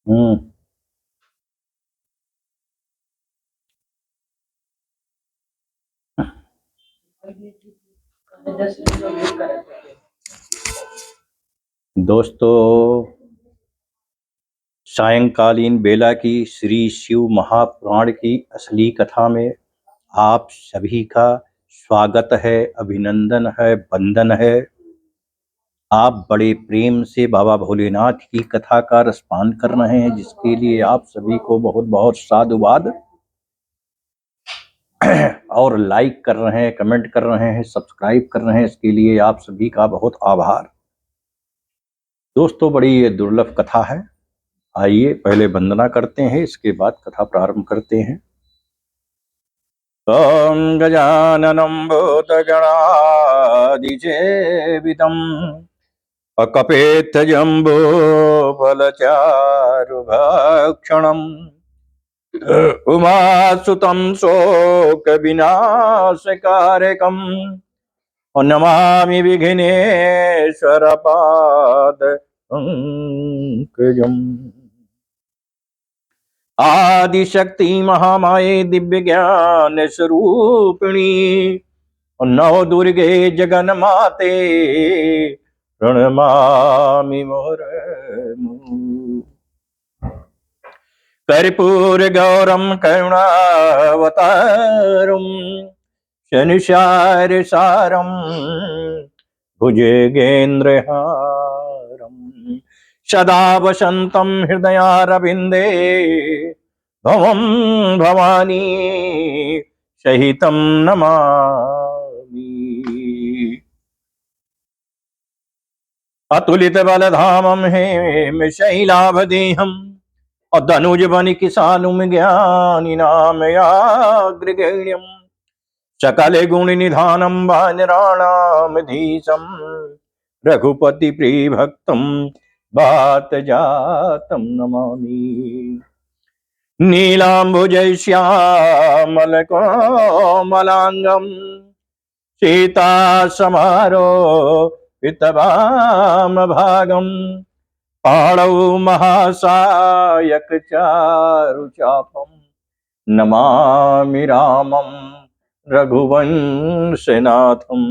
हम्म। दोस्तों, सायंकालीन बेला की श्री शिव महापुराण की असली कथा में आप सभी का स्वागत है, अभिनंदन है, वंदन है। आप बड़े प्रेम से बाबा भोलेनाथ की कथा का रसपान कर रहे हैं, जिसके लिए आप सभी को बहुत बहुत साधुवाद। और लाइक कर रहे हैं, कमेंट कर रहे हैं, सब्सक्राइब कर रहे हैं, इसके लिए आप सभी का बहुत आभार। दोस्तों, बड़ी ये दुर्लभ कथा है। आइए पहले वंदना करते हैं, इसके बाद कथा प्रारंभ करते हैं। ओम गजाननं भूतगणादिसेवितम् अकपेत्थजम्बोफलचारुभक्षणम् उमासुतं शोकविनाशकारकम् नमामि विघ्नेश्वरपादपङ्कजम्। आदिशक्ति महामाये दिव्य ज्ञान स्वरूपिणी नव दुर्गे जगन्माते प्रणमामि मुहुर्मुहुः। कर्पूर गौरम करुणावतारम शनिशार सारम भुजगेन्द्रहारम सदा वसन्तं हृदयारविन्दे भवं भवानी सहितं नमामि। अतुलित बलधामं हेमशैलाभदेहम् अदनुज बनि किसानुम ज्ञानी नामयाग्रगण्यम् सकल गुण निधानम वानराणाम धीशम रघुपति प्रिय भक्तम बात जातम नमामि। नीलांबुज श्यामल कोमलांगम सीता समारो पितवाम भागम पाणौ महासायक चारुचापम नमामि रामं रघुवंशनाथम्।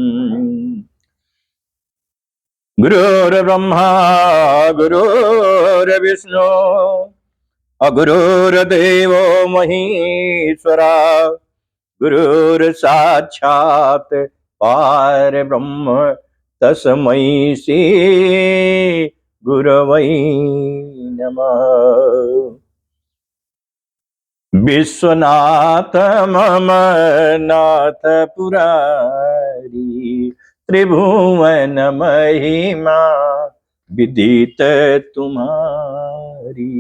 गुरुर्ब्रह्मा गुरुर्विष्णु अगुरुर्देवो महेश्वरा गुरुर्साक्षात् परब्रह्म तस्मै श्री गुरवै नमः। विश्वनाथ मम नाथ पुरारी त्रिभुवन महिमा विदित तुम्हारी।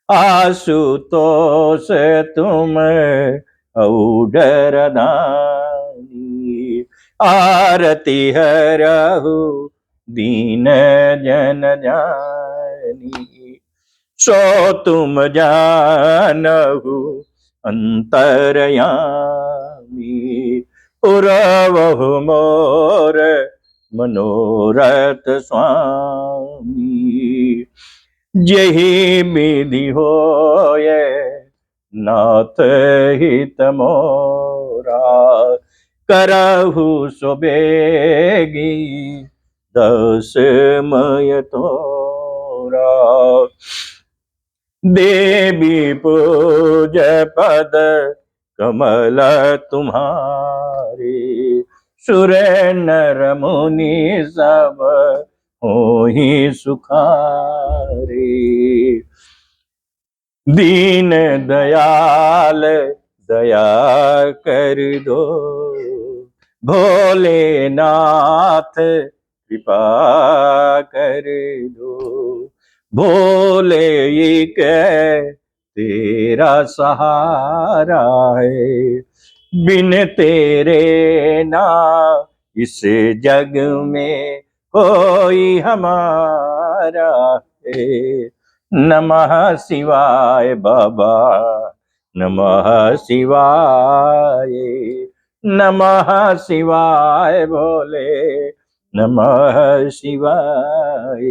आशुतोष तुम औडर दानी आरती हरहु दीन जन जानी। सो तुम जानहु अंतरयामी पुरवहु मोर मनोरथ स्वामी। जही विधि होय नाथ हित मोरा करहु सुबेगी दसमय तोरा। देवी पूज पद कमल तुम्हारे सुर नर मुनि सब होहि सुखारे। दीन दयाल दया कर दो भोलेनाथ कृपा कर दो। भोले एक तेरा सहारा है बिन तेरे ना इस जग में कोई हमारा है। नमः शिवाय बाबा नमः शिवाय नमः शिवाय भोले नमः शिवाय।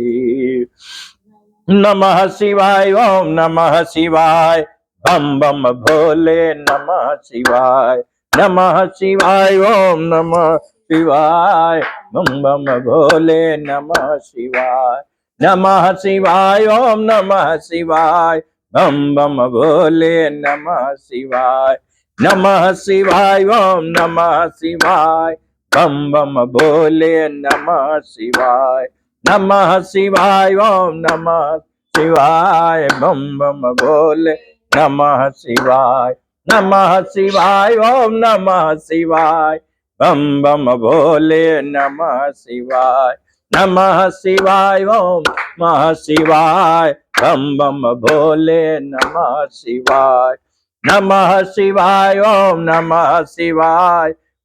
नमः शिवाय, ओम नमः शिवाय, बम बम भोले नमः शिवाय, नमः शिवाय, ओम नमः शिवाय, बम बम भोले नमः शिवाय, नमः शिवाय, ओम नमः शिवाय, बम बम भोले नमः शिवाय, नमः शिवाय, ओम नमः शिवाय, बम बम भोले नमः शिवाय, नमः शिवाय, ओम नमः शिवाय, बम बम भोले नमः शिवाय, नमः शिवाय, ओम नमः शिवाय, बम बम भोले नमः शिवाय, नमः शिवाय, ओम नमः शिवाय, बम बम भोले नमः शिवाय, नमः शिवाय, ओम नमः शिवाय,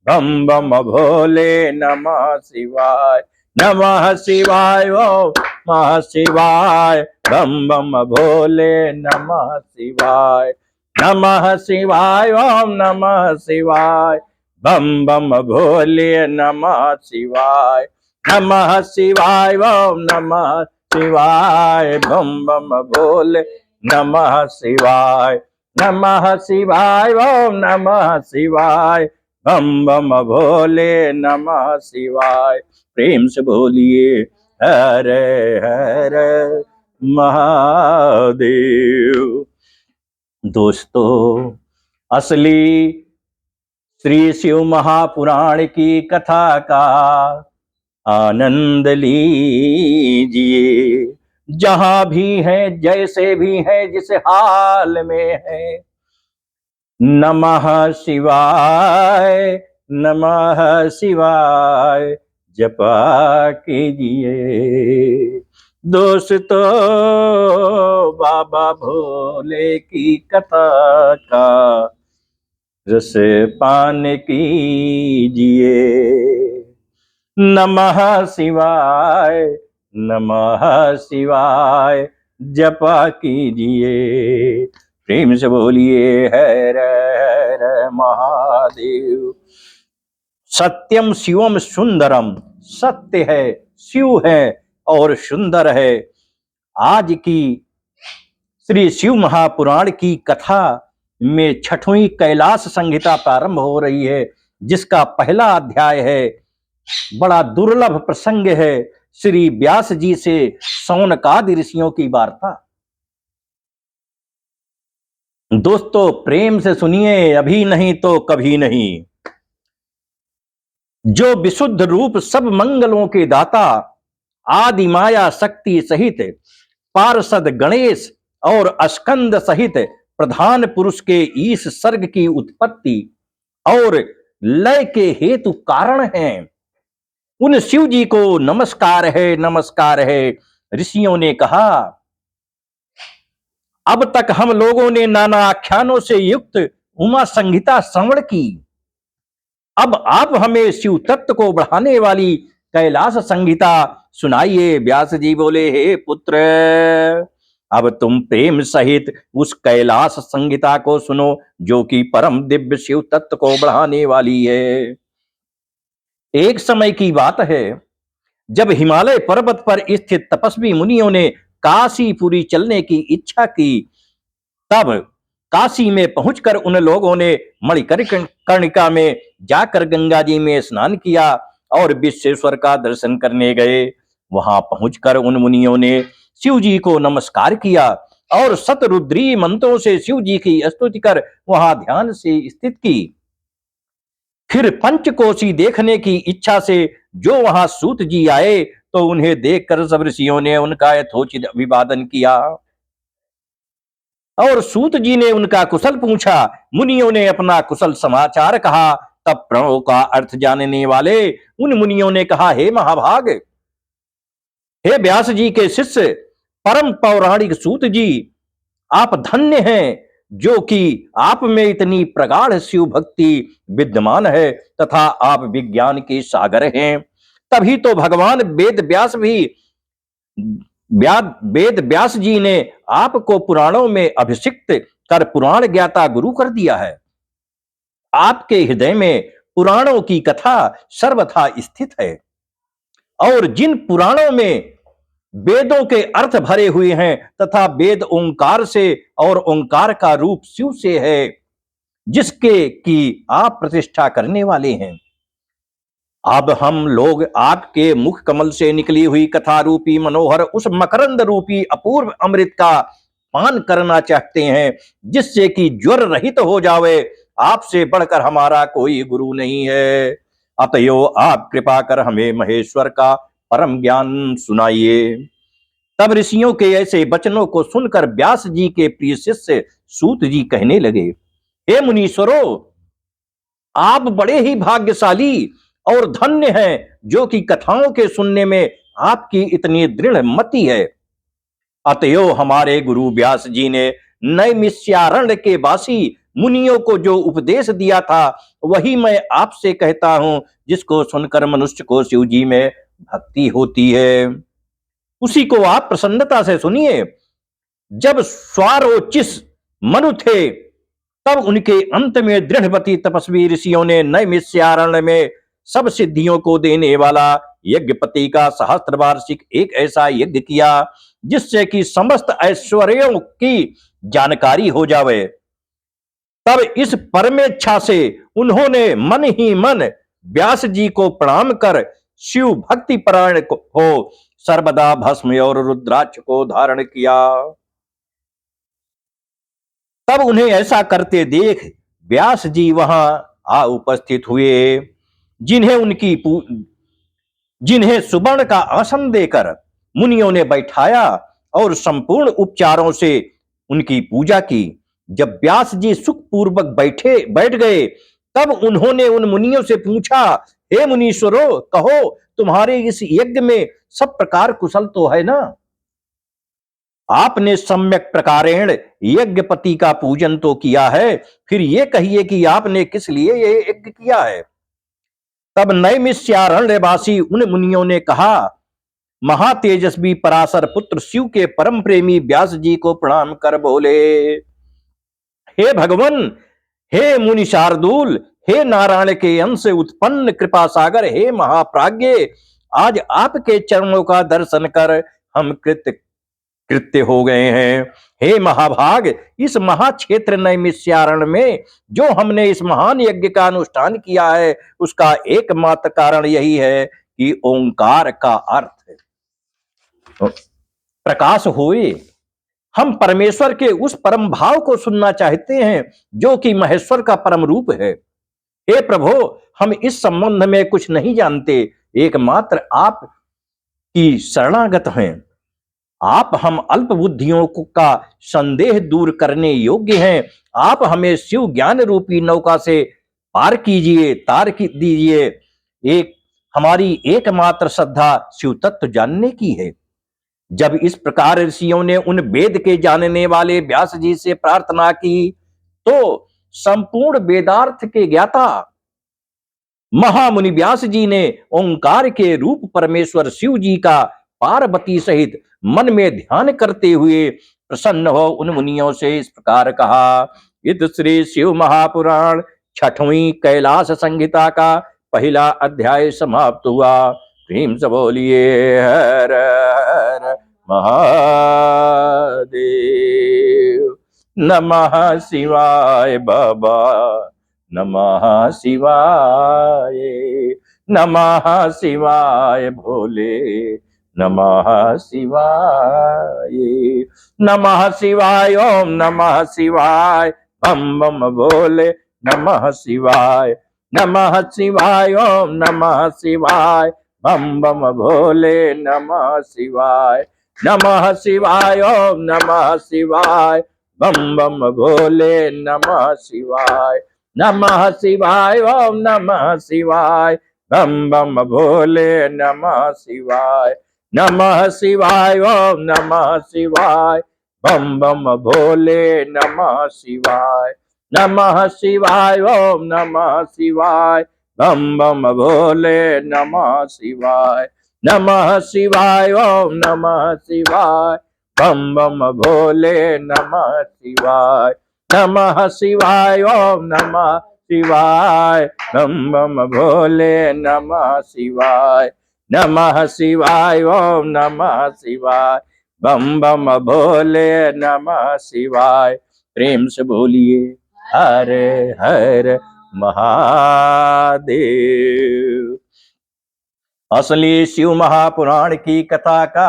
बम बम भोले नमः शिवाय, नमः शिवाय, ओम नमः शिवाय, बम बम भोले नमः शिवाय, नमः शिवाय, ओम नमः शिवाय, बम बम भोले नमः शिवाय, नमः शिवाय, ओम नमः शिवाय, बम बम भोले नमः शिवाय, नमः शिवाय, ओम नमः शिवाय, बम बम भोले नमः शिवाय। प्रेम से बोलिए हर हर महादेव। दोस्तों, असली श्री शिव महापुराण की कथा का आनंद लीजिए। जहां भी है, जैसे भी है, जिस हाल में है, नमः शिवाय, नमः शिवाय जपा कीजिए। दोस्तों, बाबा भोले की कथा का रस पान कीजिए। नमः शिवाय, नमः शिवाय जपा कीजिए। प्रेम से बोलिए हर हर महादेव। सत्यम शिवम सुंदरम, सत्य है, शिव है और सुंदर है। आज की श्री शिव महापुराण की कथा में छठवीं कैलाश संहिता प्रारंभ हो रही है, जिसका पहला अध्याय है। बड़ा दुर्लभ प्रसंग है, श्री व्यास जी से शौनकादि ऋषियों की वार्ता। दोस्तों, प्रेम से सुनिए, अभी नहीं तो कभी नहीं। जो विशुद्ध रूप सब मंगलों के दाता, आदि माया शक्ति सहित पार्षद गणेश और स्कंद सहित प्रधान पुरुष के ईश सर्ग की उत्पत्ति और लय के हेतु कारण हैं, उन शिव जी को नमस्कार है, नमस्कार है। ऋषियों ने कहा, अब तक हम लोगों ने नाना आख्यानों से युक्त उमा संहिता श्रवण की। अब आप हमें शिव तत्व को बढ़ाने वाली कैलाश संहिता सुनाइए। व्यास जी बोले, हे पुत्र, अब तुम प्रेम सहित उस कैलाश संहिता को सुनो, जो कि परम दिव्य शिव तत्व को बढ़ाने वाली है। एक समय की बात है, जब हिमालय पर्वत पर स्थित तपस्वी मुनियों ने काशीपुरी चलने की इच्छा की, तब काशी में पहुंचकर उन लोगों ने मणिकर्णिका में जाकर गंगा जी में स्नान किया और विश्वेश्वर का दर्शन करने गए। वहां पहुंचकर उन मुनियों ने शिव जी को नमस्कार किया और शतरुद्रीय मंत्रों से शिव जी की स्तुति कर वहां ध्यान से स्थित की। फिर पंचकोशी देखने की इच्छा से जो वहां सूत जी आए, तो उन्हें देखकर सब ऋषियों ने उनका यथोचित अभिवादन किया और सूत जी ने उनका कुशल पूछा। मुनियों ने अपना कुशल समाचार कहा। तब प्रणव का अर्थ जानने वाले उन मुनियों ने कहा, हे महाभाग, हे व्यास जी के शिष्य परम पौराणिक सूत जी, आप धन्य हैं, जो कि आप में इतनी प्रगाढ़ शिव भक्ति विद्यमान है तथा आप विज्ञान के सागर हैं। तभी तो भगवान वेद व्यास जी ने आपको पुराणों में अभिषिक्त कर पुराण ज्ञाता गुरु कर दिया है। आपके हृदय में पुराणों की कथा सर्वथा स्थित है और जिन पुराणों में वेदों के अर्थ भरे हुए हैं तथा वेद ओंकार से और ओंकार का रूप शिव से है, जिसके की आप प्रतिष्ठा करने वाले हैं। अब हम लोग आपके मुख कमल से निकली हुई कथा रूपी मनोहर उस मकरंद रूपी अपूर्व अमृत का पान करना चाहते हैं, जिससे कि ज्वर रहित हो जावे। आपसे बढ़कर हमारा कोई गुरु नहीं है, अतएव आप कृपा कर हमें महेश्वर का परम ज्ञान सुनाइए। तब ऋषियों के ऐसे वचनों को सुनकर व्यास जी के प्रिय शिष्य सूत जी कहने लगे, हे मुनीश्वरों, आप बड़े ही भाग्यशाली और धन्य हैं, जो कि कथाओं के सुनने में आपकी इतनी दृढ़ मति है। अतएव हमारे गुरु व्यास जी ने नैमिषारण्य के वासी मुनियों को जो उपदेश दिया था, वही मैं आपसे कहता हूं, जिसको सुनकर मनुष्य को शिव जी में भक्ति होती है। उसी को आप प्रसन्नता से सुनिए। जब स्वारोचिष मनु थे, तब उनके अंत में दृढ़वती तपस्वी ऋषियों ने नैमिषारण्य में सब सिद्धियों को देने वाला यज्ञपति का सहस्त्र वार्षिक एक ऐसा यज्ञ किया, जिससे कि समस्त ऐश्वर्यों की जानकारी हो जावे। तब इस परमेच्छा से उन्होंने मन ही मन व्यास जी को प्रणाम कर शिव भक्ति परायण हो सर्वदा भस्म और रुद्राक्ष को धारण किया। तब उन्हें ऐसा करते देख व्यास जी वहां आ उपस्थित हुए, जिन्हें सुवर्ण का आसन देकर मुनियों ने बैठाया और संपूर्ण उपचारों से उनकी पूजा की। जब व्यास जी सुखपूर्वक बैठ गए, तब उन्होंने उन मुनियों से पूछा, हे मुनीश्वरों, कहो तुम्हारे इस यज्ञ में सब प्रकार कुशल तो है ना? आपने सम्यक प्रकारेण यज्ञपति का पूजन तो किया है, फिर ये कहिए कि आपने किस लिए ये यज्ञ किया है? तब नैमिषारण्यवासी उन मुनियों ने कहा, महातेजस्वी पराशर पुत्र शिव के परम प्रेमी व्यास जी को प्रणाम कर बोले, हे भगवान, हे मुनि शार्दूल, हे नारायण के अंश उत्पन्न कृपा सागर, हे महाप्राज्ञ, आज आपके चरणों का दर्शन कर हम कृत्य हो गए हैं। हे महाभाग, इस महाक्षेत्र नैमिषारण्य में जो हमने इस महान यज्ञ का अनुष्ठान किया है, उसका एकमात्र कारण यही है कि ओंकार का अर्थ प्रकाश होए। हम परमेश्वर के उस परम भाव को सुनना चाहते हैं, जो कि महेश्वर का परम रूप है। हे प्रभु, हम इस संबंध में कुछ नहीं जानते, एकमात्र आप की शरणागत हैं। आप हम अल्प बुद्धियों का संदेह दूर करने योग्य हैं। आप हमें शिव ज्ञान रूपी नौका से पार कीजिए, दीजिए। हमारी एकमात्र श्रद्धा शिव तत्व जानने की है। जब इस प्रकार ऋषियों ने उन वेद के जानने वाले व्यास जी से प्रार्थना की, तो संपूर्ण वेदार्थ के ज्ञाता महामुनि व्यास जी ने ओंकार के रूप परमेश्वर शिव जी का पार्वती सहित मन में ध्यान करते हुए प्रसन्न हो उन मुनियों से इस प्रकार कहा, इत श्री शिव महापुराण 6वीं कैलाश संहिता का पहला अध्याय समाप्त हुआ। प्रेम से बोलिए हर हर महादेव। नमः शिवाय बाबा, नमः शिवाय, नमः शिवाय भोले, नमः शिवाय, नमः शिवाय, ओम नमः शिवाय, बम बम भोले, नमः शिवाय, नमः शिवाय, ओम नमः शिवाय, बम बम भोले, नमः शिवाय, नमः शिवाय, ओम नमः शिवाय, बम बम भोले, नमः शिवाय, नमः शिवाय, ओम नमः शिवाय, बम बम भोले, नमः शिवाय, नमः शिवाय, ओम नमः शिवाय, बम बम भोले, नमः शिवाय, नमः शिवाय, ओम नमः शिवाय, बम बम भोले, नमः शिवाय, नमः शिवाय, ओम नमः शिवाय, बम बम भोले, नमः शिवाय, नमः शिवाय, ओम नमः शिवाय, बम बम भोले, नमः शिवाय, नमः शिवाय, ओम नमः शिवाय, बम बम भोले नमः शिवाय। प्रेम से बोलिए हर हर महादेव। असली शिव महापुराण की कथा का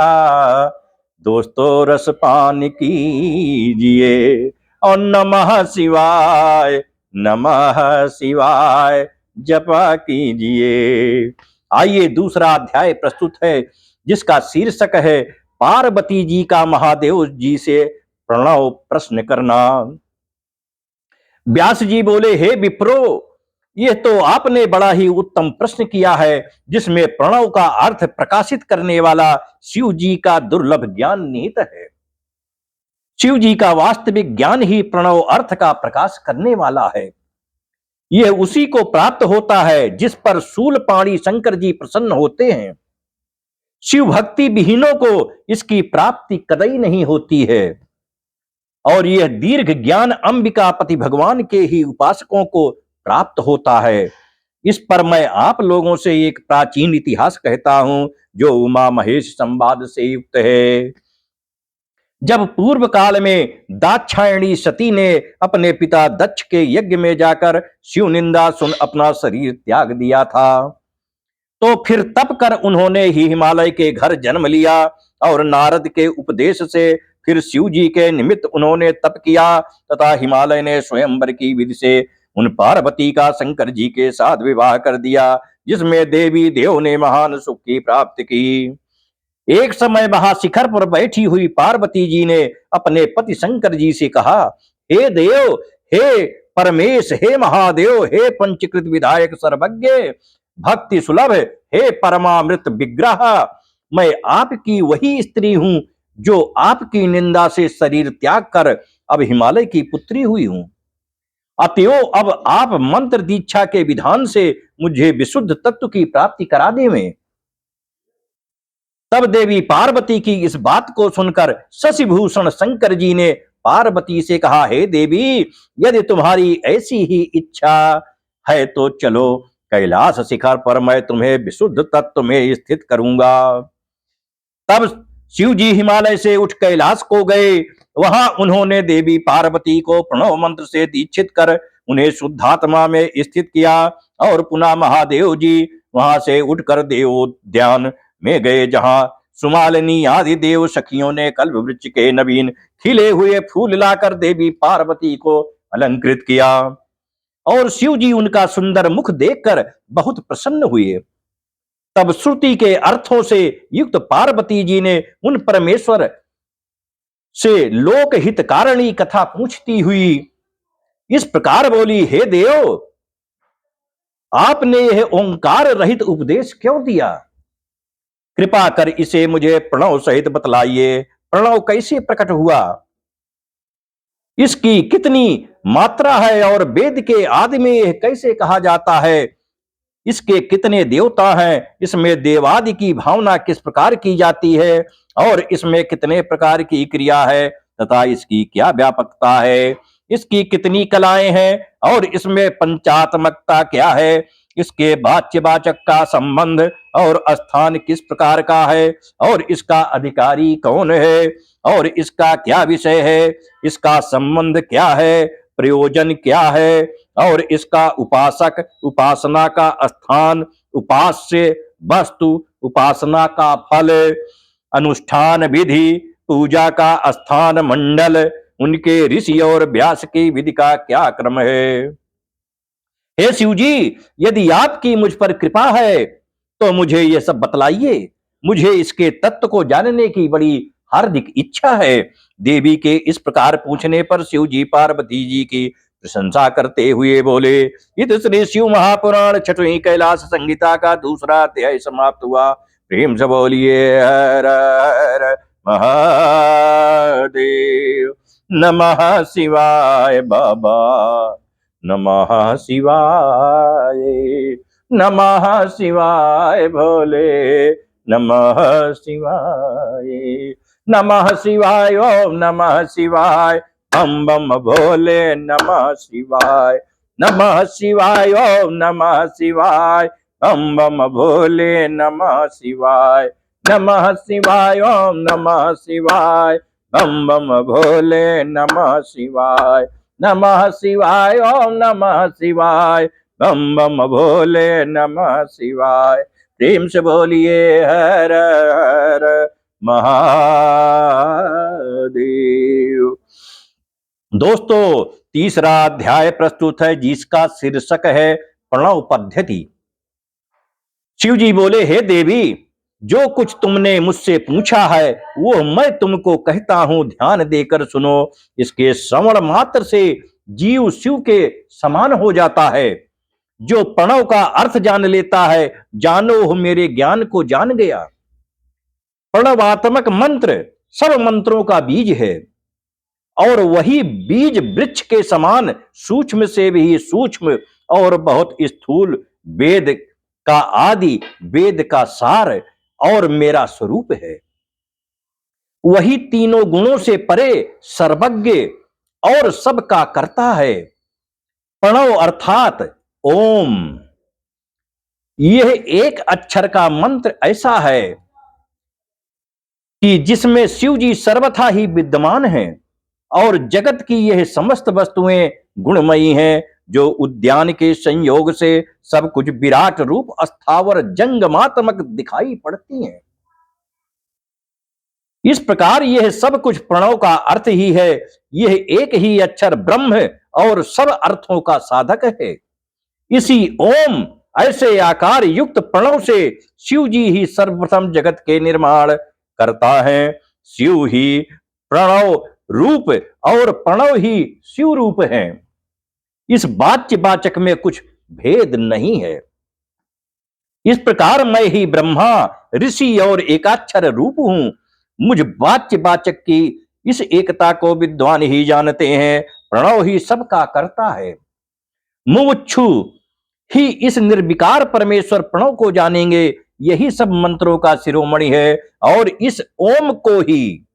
दोस्तों रसपान कीजिए। और नमः शिवाय, नमः शिवाय जपा कीजिए। आइए दूसरा अध्याय प्रस्तुत है, जिसका शीर्षक है पार्वती जी का महादेव जी से प्रणव प्रश्न करना। व्यास जी बोले, हे विप्रो, यह तो आपने बड़ा ही उत्तम प्रश्न किया है, जिसमें प्रणव का अर्थ प्रकाशित करने वाला शिव जी का दुर्लभ ज्ञान निहित है। शिव जी का वास्तविक ज्ञान ही प्रणव अर्थ का प्रकाश करने वाला है। यह उसी को प्राप्त होता है जिस पर शूलपाणी शंकर जी प्रसन्न होते हैं। शिव भक्ति विहीनों को इसकी प्राप्ति कतई नहीं होती है, और यह दीर्घ ज्ञान अंबिकापति भगवान के ही उपासकों को प्राप्त होता है। इस पर मैं आप लोगों से एक प्राचीन इतिहास कहता हूं, जो उमा महेश संवाद से युक्त है। जब पूर्व काल में दाक्षायणी सती ने अपने पिता दक्ष के यज्ञ में जाकर शिव निंदा सुन अपना शरीर त्याग दिया था, तो फिर तप कर उन्होंने ही हिमालय के घर जन्म लिया, और नारद के उपदेश से फिर शिव जी के निमित्त उन्होंने तप किया, तथा हिमालय ने स्वयंवर की विधि से उन पार्वती का शंकर जी के साथ विवाह कर दिया, जिसमें देवी देव ने महान सुख की प्राप्ति की। एक समय वहां शिखर पर बैठी हुई पार्वती जी ने अपने पति शंकर जी से कहा, हे देव, हे परमेश, हे महादेव, हे पंचकृत विधायक सर्वज्ञ, भक्ति सुलभ, हे परमामृत विग्रह, मैं आपकी वही स्त्री हूं जो आपकी निंदा से शरीर त्याग कर अब हिमालय की पुत्री हुई हूं। अतएव अब आप मंत्र दीक्षा के विधान से मुझे विशुद्ध तत्व की प्राप्ति करा देवें। तब देवी पार्वती की इस बात को सुनकर शशिभूषण शंकर जी ने पार्वती से कहा, हे देवी, यदि तुम्हारी ऐसी ही इच्छा है तो चलो, कैलाश शिखर पर मैं तुम्हें विशुद्ध तत्व में स्थित करूंगा। तब शिव जी हिमालय से उठ कैलाश को गए। वहां उन्होंने देवी पार्वती को प्रणव मंत्र से दीक्षित कर उन्हें शुद्धात्मा में स्थित किया, और पुनः महादेव जी वहां से उठकर देवोद्यान में गए, जहां सुमालिनी आदि देव सखियों ने कल्प वृक्ष के नवीन खिले हुए फूल लाकर देवी पार्वती को अलंकृत किया, और शिव जी उनका सुंदर मुख देखकर बहुत प्रसन्न हुए। तब श्रुति के अर्थों से युक्त पार्वती जी ने उन परमेश्वर से लोक हितकारिणी कथा पूछती हुई इस प्रकार बोली, हे देव, आपने यह ओंकार रहित उपदेश क्यों दिया? कृपा कर इसे मुझे प्रणव सहित बतलाइए। प्रणव कैसे प्रकट हुआ, इसकी कितनी मात्रा है, और वेद के आदि में यह कैसे कहा जाता है? इसके कितने देवता हैं? इसमें देवादि की भावना किस प्रकार की जाती है, और इसमें कितने प्रकार की क्रिया है, तथा इसकी क्या व्यापकता है? इसकी कितनी कलाएं हैं, और इसमें पंचात्मकता क्या है? इसके वाच्यवाचक का संबंध और स्थान किस प्रकार का है, और इसका अधिकारी कौन है, और इसका क्या विषय है? इसका संबंध क्या है, प्रयोजन क्या है, और इसका उपासक उपासना का स्थान, उपास्य वस्तु उपासना का फल, अनुष्ठान विधि, पूजा का स्थान मंडल, उनके ऋषि और व्यास की विधि का क्या क्रम है? हे शिव जी, यदि आपकी मुझ पर कृपा है तो मुझे यह सब बतलाइए। मुझे इसके तत्व को जानने की बड़ी हार्दिक इच्छा है। देवी के इस प्रकार पूछने पर शिव जी पार्वती जी की प्रशंसा करते हुए बोले, इत श्री शिव महापुराण छठवीं कैलाश संहिता का दूसरा अध्याय समाप्त हुआ। प्रेम से बोलिए हर हर महादेव। नमः शिवाय बाबा, नमः शिवाय, नमः शिवाय भोले, नमः शिवाय, नमः शिवाय, ओम नमः शिवाय, बम बम भोले नमः शिवाय, नमः शिवाय, ओम नमः शिवाय, बम बम भोले नमः शिवाय। नमः शिवाय ओम नमः शिवाय। बम बम भोले नमः शिवाय। नमः शिवाय ओम नमः शिवाय। बम बम भोले नमः शिवाय। प्रेम से बोलिए हर हर महादेव। दोस्तों, तीसरा अध्याय प्रस्तुत है जिसका शीर्षक है प्रणव पद्धति। शिव जी बोले, हे देवी, जो कुछ तुमने मुझसे पूछा है वो मैं तुमको कहता हूं, ध्यान देकर सुनो। इसके श्रवण मात्र से जीव शिव के समान हो जाता है। जो प्रणव का अर्थ जान लेता है, जानो हो मेरे ज्ञान को जान गया। प्रणवात्मक मंत्र सब मंत्रों का बीज है और वही बीज वृक्ष के समान सूक्ष्म से भी सूक्ष्म और बहुत स्थूल, वेद का आदि, वेद का सार और मेरा स्वरूप है। वही तीनों गुणों से परे सर्वज्ञ और सबका करता है। प्रणव अर्थात ओम। यह एक अक्षर का मंत्र ऐसा है कि जिसमें शिव जी सर्वथा ही विद्यमान हैं और जगत की यह समस्त वस्तुएं गुणमयी हैं, जो उद्यान के संयोग से सब कुछ विराट रूप अस्थावर जंगमात्मक दिखाई पड़ती हैं। इस प्रकार यह सब कुछ प्रणव का अर्थ ही है। यह एक ही अक्षर ब्रह्म और सब अर्थों का साधक है। इसी ओम ऐसे आकार युक्त प्रणव से शिव जी ही सर्वप्रथम जगत के निर्माण करता है। शिव ही प्रणव रूप और प्रणव ही शिव रूप है। इस वाच्यवाचक में कुछ भेद नहीं है। इस प्रकार मैं ही ब्रह्मा, ऋषि और एकाक्षर रूप हूं। मुझ वाच्यवाचक की इस एकता को विद्वान ही जानते हैं। प्रणव ही सबका करता है। मुमुक्षु ही इस निर्विकार परमेश्वर प्रणव को जानेंगे। यही सब मंत्रों का शिरोमणि है और इस ओम को ही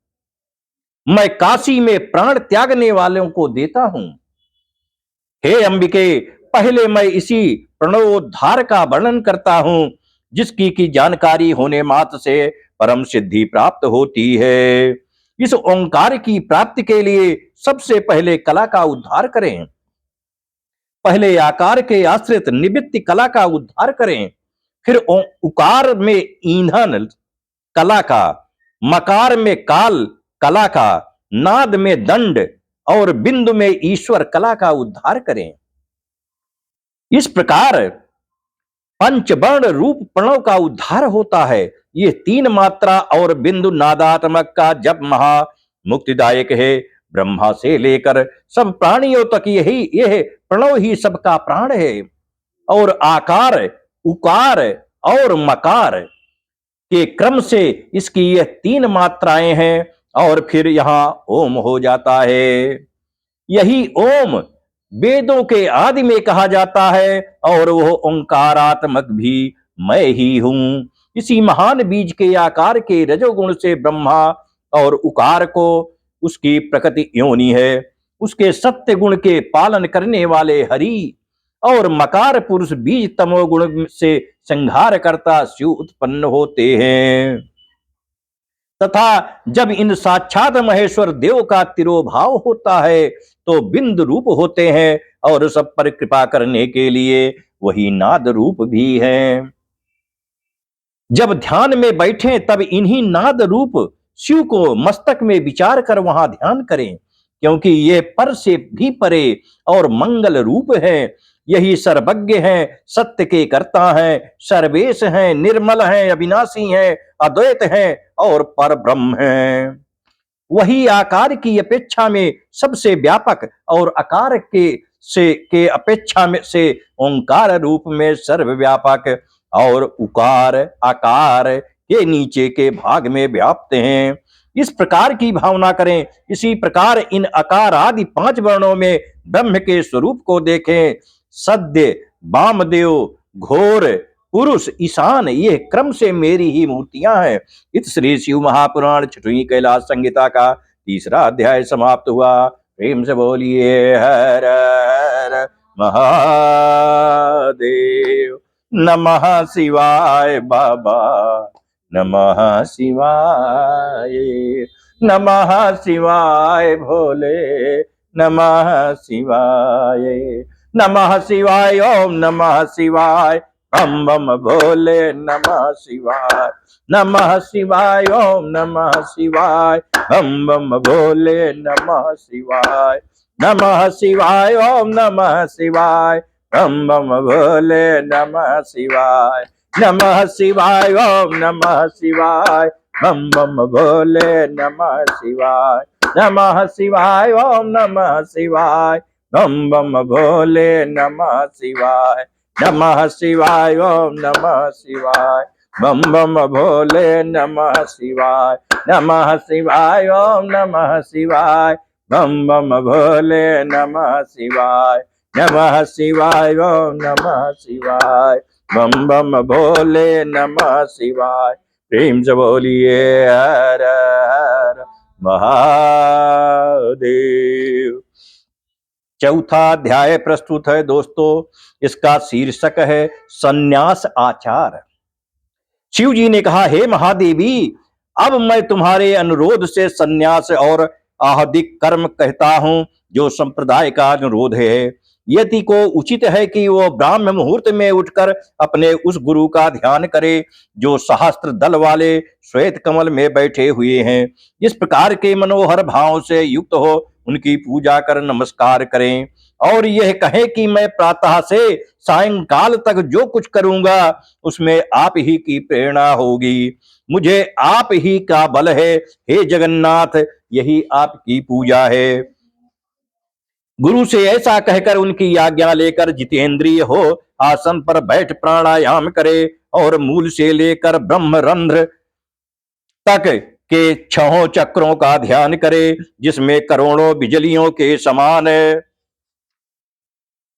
मैं काशी में प्राण त्यागने वालों को देता हूं। हे अंबिके, पहले मैं इसी प्रणवोद्धार का वर्णन करता हूं, जिसकी की जानकारी होने मात्र से परम सिद्धि प्राप्त होती है। इस ओंकार की प्राप्ति के लिए सबसे पहले कला का उद्धार करें। पहले आकार के आश्रित निवृत्ति कला का उद्धार करें, फिर उकार में ईंधन कला का, मकार में काल कला का, नाद में दंड और बिंदु में ईश्वर कला का उद्धार करें। इस प्रकार पंचवर्ण रूप प्रणव का उद्धार होता है। ये तीन मात्रा और बिंदु नादात्मक का जप महा मुक्तिदायक है। ब्रह्मा से लेकर सब प्राणियों तक यह प्रणव ही सबका प्राण है और आकार, उकार और मकार के क्रम से इसकी यह तीन मात्राएं हैं और फिर यहां ओम हो जाता है। यही ओम वेदों के आदि में कहा जाता है और वह ओंकारात्मक भी मैं ही हूं। इसी महान बीज के आकार के रजोगुण से ब्रह्मा और उकार को उसकी प्रकृति योनि है। उसके सत्य गुण के पालन करने वाले हरि और मकार पुरुष बीज तमोगुण से संहार करता शिव उत्पन्न होते हैं। तथा जब इन साक्षात महेश्वर देव का तिरोभाव होता है तो बिंदु रूप होते हैं और सब पर कृपा करने के लिए वही नाद रूप भी हैं। जब ध्यान में बैठे तब इन्हीं नाद रूप शिव को मस्तक में विचार कर वहां ध्यान करें, क्योंकि ये पर से भी परे और मंगल रूप है। यही सर्वज्ञ हैं, सत्य के कर्ता हैं, सर्वेश हैं, निर्मल हैं, अविनाशी हैं, अद्वैत हैं और पर ब्रह्म हैं। वही आकार की अपेक्षा में सबसे व्यापक और आकार के अपेक्षा में से ओंकार रूप में सर्वव्यापक और उकार आकार के नीचे के भाग में व्याप्त हैं। इस प्रकार की भावना करें। इसी प्रकार इन आकार आदि पांच वर्णों में ब्रह्म के स्वरूप को देखें। सद्य, वामदेव, घोर, पुरुष, ईशान, ये क्रम से मेरी ही मूर्तियां हैं। इत श्री शिव महापुराण छठवीं कैलाश संहिता का तीसरा अध्याय समाप्त हुआ। प्रेम से बोलिए हर हर महादेव। नमः शिवाय बाबा, नमः शिवाय, नमः शिवाय भोले, नमः शिवाय, नमः शिवाय, ओम नमः शिवाय, बम बम भोले, नमः शिवाय, नमः शिवाय, ओम नमः शिवाय, बम बम भोले, नमः शिवाय, नमः शिवाय, ओम नमः शिवाय, बम बम भोले, नमः शिवाय, नमः शिवाय, ओम नमः शिवाय, बम बम भोले, नमः शिवाय, नमः शिवाय, ओम नमः शिवाय, बम बम भोले, नमः शिवाय, नमः शिवाय, ओम नमः शिवाय, बम बम भोले, नमः शिवाय, नमः शिवाय, ओम नमः शिवाय, बम बम भोले, नमः शिवाय, नमः शिवाय, ओम नमः शिवाय, बम बम भोले, नमः शिवाय। प्रेम से बोलिए हर हर महादेव। चौथा अध्याय प्रस्तुत है दोस्तों। इसका शीर्षक है संन्यास आचार। शिव जी ने कहा, हे महादेवी, अब मैं तुम्हारे अनुरोध से संन्यास और आहदिक कर्म कहता हूं, जो संप्रदाय का अनुरोध है। यति को उचित है कि वो ब्राह्म मुहूर्त में उठकर अपने उस गुरु का ध्यान करे जो सहस्त्र दल वाले श्वेत कमल में बैठे हुए हैं। इस प्रकार के मनोहर भाव से युक्त हो उनकी पूजा कर नमस्कार करें और यह कहें कि मैं प्रातः से सायंकाल तक जो कुछ करूंगा उसमें आप ही की प्रेरणा होगी, मुझे आप ही का बल है, हे जगन्नाथ, यही आपकी पूजा है। गुरु से ऐसा कहकर उनकी आज्ञा लेकर जितेंद्रिय हो आसन पर बैठ प्राणायाम करे और मूल से लेकर ब्रह्मरंध्र तक के छहों चक्रों का ध्यान करे, जिसमें करोड़ों बिजलियों के समान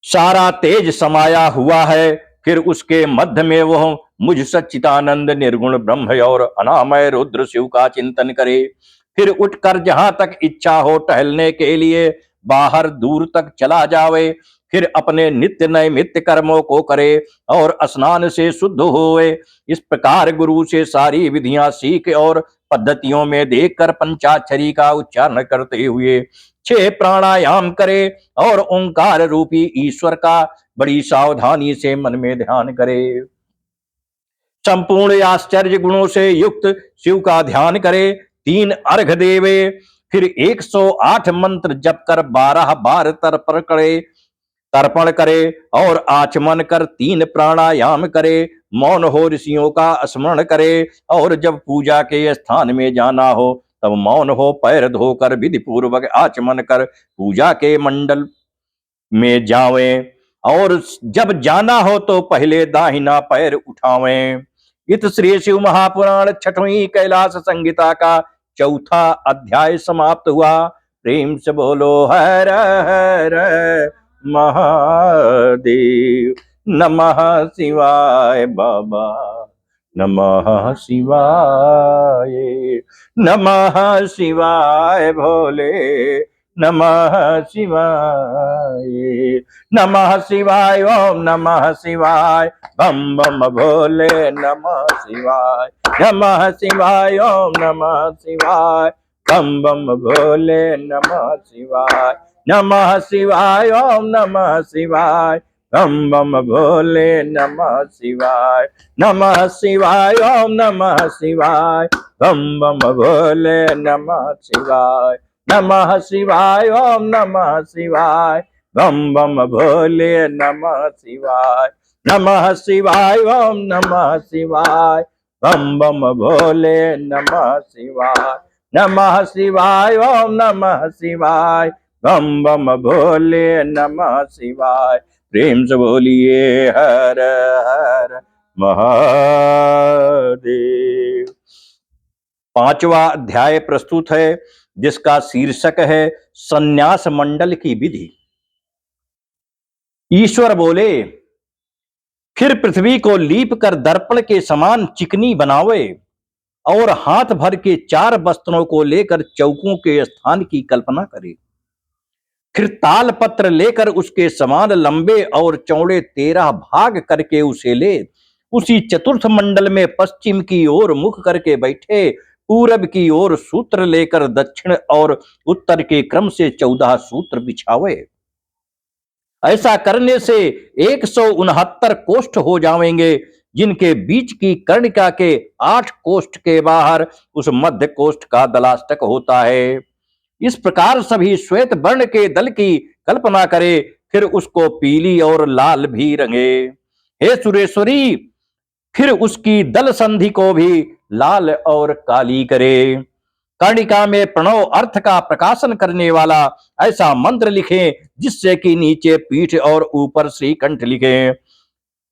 सारा तेज समाया हुआ है। फिर उसके मध्य में वह मुझ सच्चिदानंद निर्गुण ब्रह्म और अनामय रुद्र शिव का चिंतन करे। फिर उठकर जहां तक इच्छा हो टहलने के लिए बाहर दूर तक चला जावे। फिर अपने नित्य नैमित्य कर्मों को करे और स्नान से शुद्ध होए। इस प्रकार गुरु से सारी विधियां सीख और पद्धतियों में देखकर पंचाक्षरी का उच्चारण करते हुए 6 प्राणायाम करे और ओंकार रूपी ईश्वर का बड़ी सावधानी से मन में ध्यान करे। संपूर्ण आश्चर्य गुणों से युक्त शिव का ध्यान करे, 3 अर्घ देवे, फिर 108 मंत्र जप कर 12 बार तर्पण करे और आचमन कर 3 प्राणायाम करे, मौन हो ऋषियों का स्मरण करे और जब पूजा के स्थान में जाना हो तब मौन हो पैर धोकर विधि पूर्वक आचमन कर पूजा के मंडल में जावें और जब जाना हो तो पहले दाहिना पैर उठावें। इत श्री शिव महापुराण 6वीं कैलाश संहिता का 4था अध्याय समाप्त हुआ। प्रेम से बोलो हर हर महादेव। नमः शिवाय बाबा, नमः शिवाय, नमः शिवाय भोले, नमः शिवाय, नमः शिवाय, ओम नमः शिवाय, बम बम भोले, नमः शिवाय, नमः शिवाय, ओम नमः शिवाय, बम बम भोले, नमः शिवाय, नमः शिवाय, ओम नमः शिवाय, बम बम भोले, नमः शिवाय, नमः शिवाय, ओम नमः शिवाय, बम बम भोले, नमः शिवाय, नमः शिवाय, ओम नमः शिवाय, बम बम भोले, नमः शिवाय, नमः शिवाय, ओम नमः शिवाय, बम बम भोले, नमः शिवाय, नमः शिवाय, ओम नमः शिवाय, बम बम भोले, नमः शिवाय। प्रेम से बोलिए हर हर महादेव। 5वां अध्याय प्रस्तुत है जिसका शीर्षक है संन्यास मंडल की विधि। ईश्वर बोले, फिर पृथ्वी को लीप कर दर्पण के समान चिकनी बनावे और हाथ भर के 4 वस्त्रों को लेकर चौकों के स्थान की कल्पना करे। फिर ताल पत्र लेकर उसके समान लंबे और चौड़े 13 भाग करके उसे ले उसी चतुर्थ मंडल में पश्चिम की ओर मुख करके बैठे, पूरब की ओर सूत्र लेकर दक्षिण और उत्तर के क्रम से 14 सूत्र बिछावे। ऐसा करने से 169 कोष्ठ हो जाएंगे, जिनके बीच की कर्णिका के 8 कोष्ठ के बाहर उस मध्य कोष्ठ का दलाष्टक होता है। इस प्रकार सभी श्वेत वर्ण के दल की कल्पना करे, फिर उसको पीली और लाल भी रंगे। हे सुरेश्वरी, फिर उसकी दल संधि को भी लाल और काली करे। कर्णिका में प्रणव अर्थ का प्रकाशन करने वाला ऐसा मंत्र लिखें, जिससे कि नीचे पीठ और ऊपर श्रीकंठ लिखें।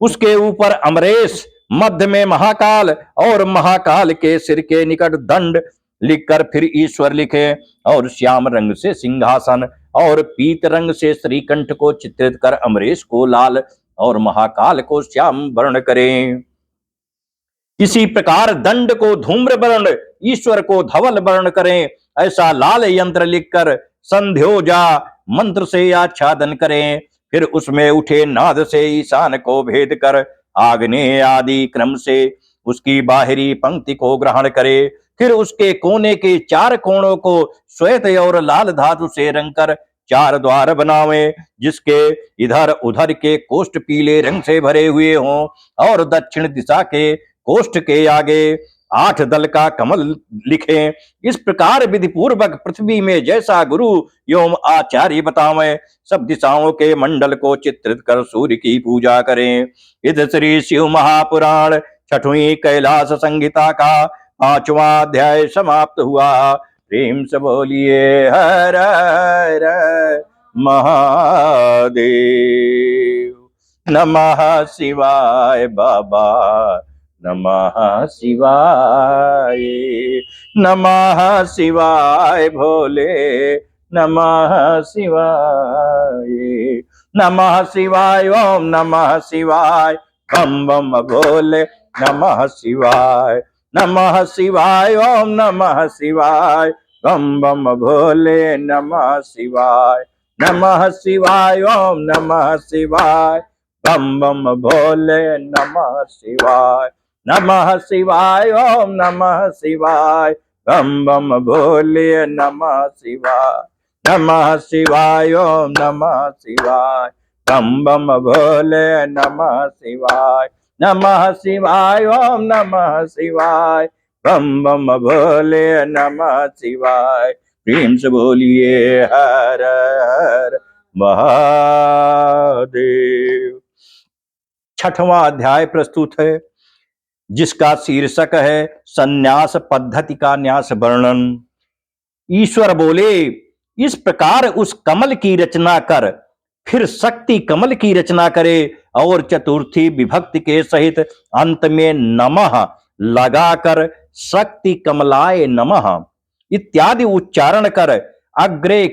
उसके ऊपर अमरेश, मध्य में महाकाल और महाकाल के सिर के निकट दंड लिखकर फिर ईश्वर लिखे और श्याम रंग से सिंहासन और पीत रंग से श्रीकंठ को चित्रित कर अमरेश को लाल और महाकाल को श्याम वर्ण करें। इसी प्रकार दंड को धूम्र वर्ण, ईश्वर को धवल वर्ण करें। ऐसा लाल यंत्र लिखकर संध्योजा मंत्र से आच्छादन करें। फिर उसमें उठे नाद से ईशान को भेद कर आग्नेय आदि क्रम से उसकी बाहरी पंक्ति को ग्रहण करे। फिर उसके कोने के 4 कोणों को श्वेत और लाल धातु से रंग कर 4 द्वार बनावे, जिसके इधर उधर के कोष्ठ पीले रंग से भरे हुए हों और दक्षिण दिशा के कोष्ठ के आगे 8 दल का कमल लिखें। इस प्रकार विधि पूर्वक पृथ्वी में जैसा गुरु एवं आचार्य बतावें, सब दिशाओं के मंडल को चित्रित कर सूर्य की पूजा करें। इध श्री शिव महापुराण 6वीं कैलाश संहिता का 5वां अध्याय समाप्त हुआ। प्रेम से बोलिए हर हर महादेव। नमः शिवाय बाबा, नमः शिवाय, नमः शिवाय भोले, नमः शिवाय, नमः शिवाय, ओम नमः शिवाय, बम बम भोले, नमः शिवाय, नमः शिवाय, ओम नमः शिवाय, बम बम भोले, नमः शिवाय, नमः शिवाय, ओम नमः शिवाय, बम बम भोले, नमः शिवाय, नमः शिवाय, ओम नमः शिवाय, बम बम भोले, नमः शिवाय, नमः शिवाय, ओम नमः शिवाय, बम बम भोले, नमः शिवाय, नमः शिवाय, ओम नमः शिवाय, बम बम भोले, नमः शिवाय। प्रेम से बोलिए हर हर महादेव। 6वां अध्याय प्रस्तुत है, जिसका शीर्षक है संन्यास पद्धति का न्यास वर्णन। ईश्वर बोले, इस प्रकार उस कमल की रचना कर, फिर शक्ति कमल की रचना करे और चतुर्थी विभक्ति के सहित अंत में नमः लगाकर शक्ति कमलाय नमः इत्यादि उच्चारण कर अग्रे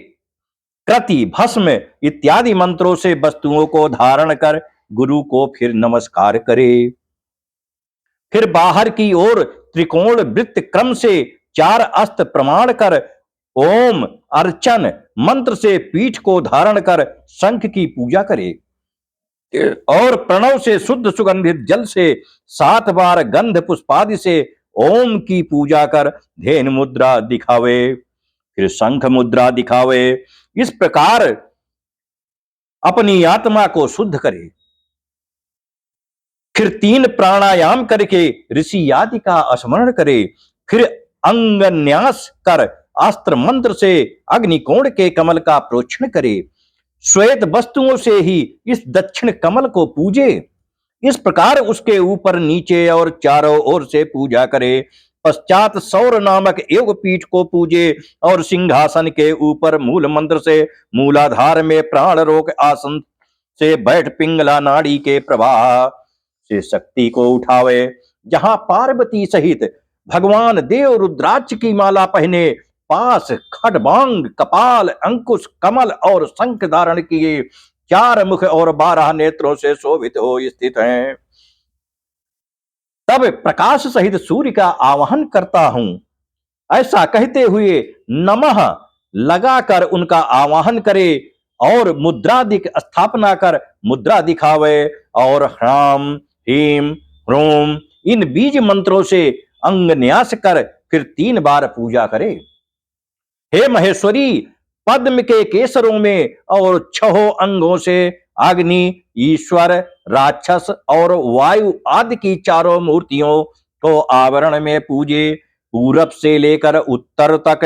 कृति भस्म इत्यादि मंत्रों से वस्तुओं को धारण कर गुरु को फिर नमस्कार करे। फिर बाहर की ओर त्रिकोण वृत्त क्रम से 4 अस्त्र प्रमाण कर ओम अर्चन मंत्र से पीठ को धारण कर शंख की पूजा करे और प्रणव से शुद्ध सुगंधित जल से 7 बार गंध पुष्पादि से ओम की पूजा कर धेनु मुद्रा दिखावे, फिर शंख मुद्रा दिखावे। इस प्रकार अपनी आत्मा को शुद्ध करे। फिर 3 प्राणायाम करके ऋषि आदि का स्मरण करे। फिर अंगन्यास कर अस्त्र मंत्र से अग्निकोण के कमल का प्रोक्षण करे। श्वेत वस्तुओं से ही इस दक्षिण कमल को पूजे। इस प्रकार उसके ऊपर नीचे और चारों ओर से पूजा करे। पश्चात सौर नामक योग पीठ को पूजे और सिंहासन के ऊपर मूल मंत्र से मूलाधार में प्राण रोक आसन से बैठ पिंगला नाड़ी के प्रवाह से शक्ति को उठावे। जहां पार्वती सहित भगवान देव रुद्राक्ष की माला पहने, पास खड्बांग, कपाल, अंकुश, कमल और शंख धारण किए, 4 मुख और 12 नेत्रों से शोभित हो स्थित हैं। तब प्रकाश सहित सूर्य का आवाहन करता हूं। ऐसा कहते हुए नमः लगाकर उनका आवाहन करे और मुद्रादिक स्थापना कर मुद्रा दिखावे और ह्राम ह्रीम ह्रूम इन बीज मंत्रों से अंग न्यास कर फिर 3 बार पूजा करे। हे महेश्वरी, पद्म के केसरों में और 6 अंगों से अग्नि, ईश्वर, राक्षस और वायु आदि की 4 मूर्तियों को आवरण में पूजे। पूरब से लेकर उत्तर तक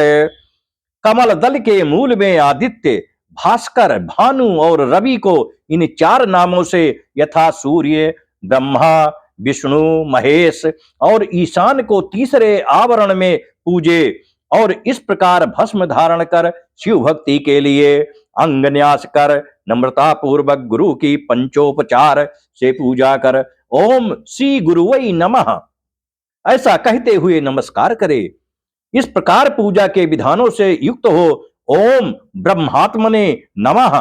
कमल दल के मूल में आदित्य, भास्कर, भानु और रवि को इन 4 नामों से यथा सूर्य, ब्रह्मा, विष्णु, महेश और ईशान को तीसरे आवरण में पूजे और इस प्रकार भस्म धारण कर शिव भक्ति के लिए अंग न्यास कर नम्रता पूर्वक गुरु की पंचोपचार से पूजा कर ओम श्री गुरुवै नमः ऐसा कहते हुए नमस्कार करे। इस प्रकार पूजा के विधानों से युक्त हो ओम ब्रह्मात्मने नमः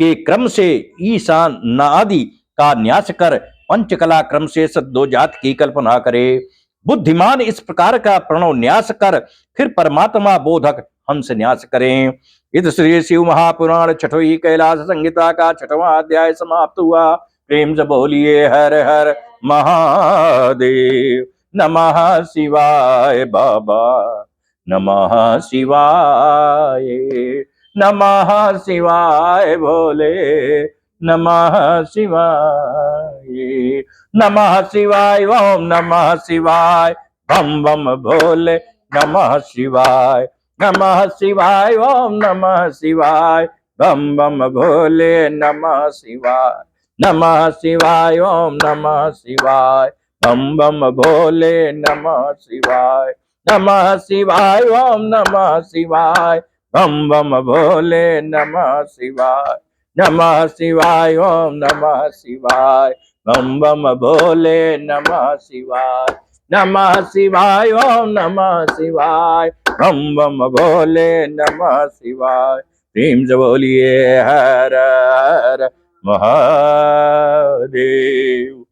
के क्रम से ईशान आदि का न्यास कर पंचकला क्रम से सद्योजात की कल्पना करे। बुद्धिमान इस प्रकार का प्रणव न्यास कर फिर परमात्मा बोधक हंस न्यास करें। इस श्री शिव महापुराण छठवीं कैलाश संहिता का 6वां अध्याय समाप्त हुआ। प्रेम से बोलिए हर हर महादेव। नमः शिवाय बाबा, नमः शिवाय, नमः शिवाय भोले, नमः शिवाय, नमः शिवाय ओम नमः शिवाय बम बम भोले, नमः शिवाय, नमः शिवाय ओम नमः शिवाय बम बम भोले, नमः शिवाय, नमः शिवाय ओम नमः शिवाय बम बम भोले, नमः शिवाय, नमः शिवाय ओम नमः शिवाय बम बम भोले, नमः शिवाय, नमः शिवाय ओम नमः शिवाय बम बम भोले, नमः शिवाय, नमः शिवाय ओम नमः शिवाय बम बम भोले, नमः शिवाय। प्रेम से बोलिए हर हर महादेव।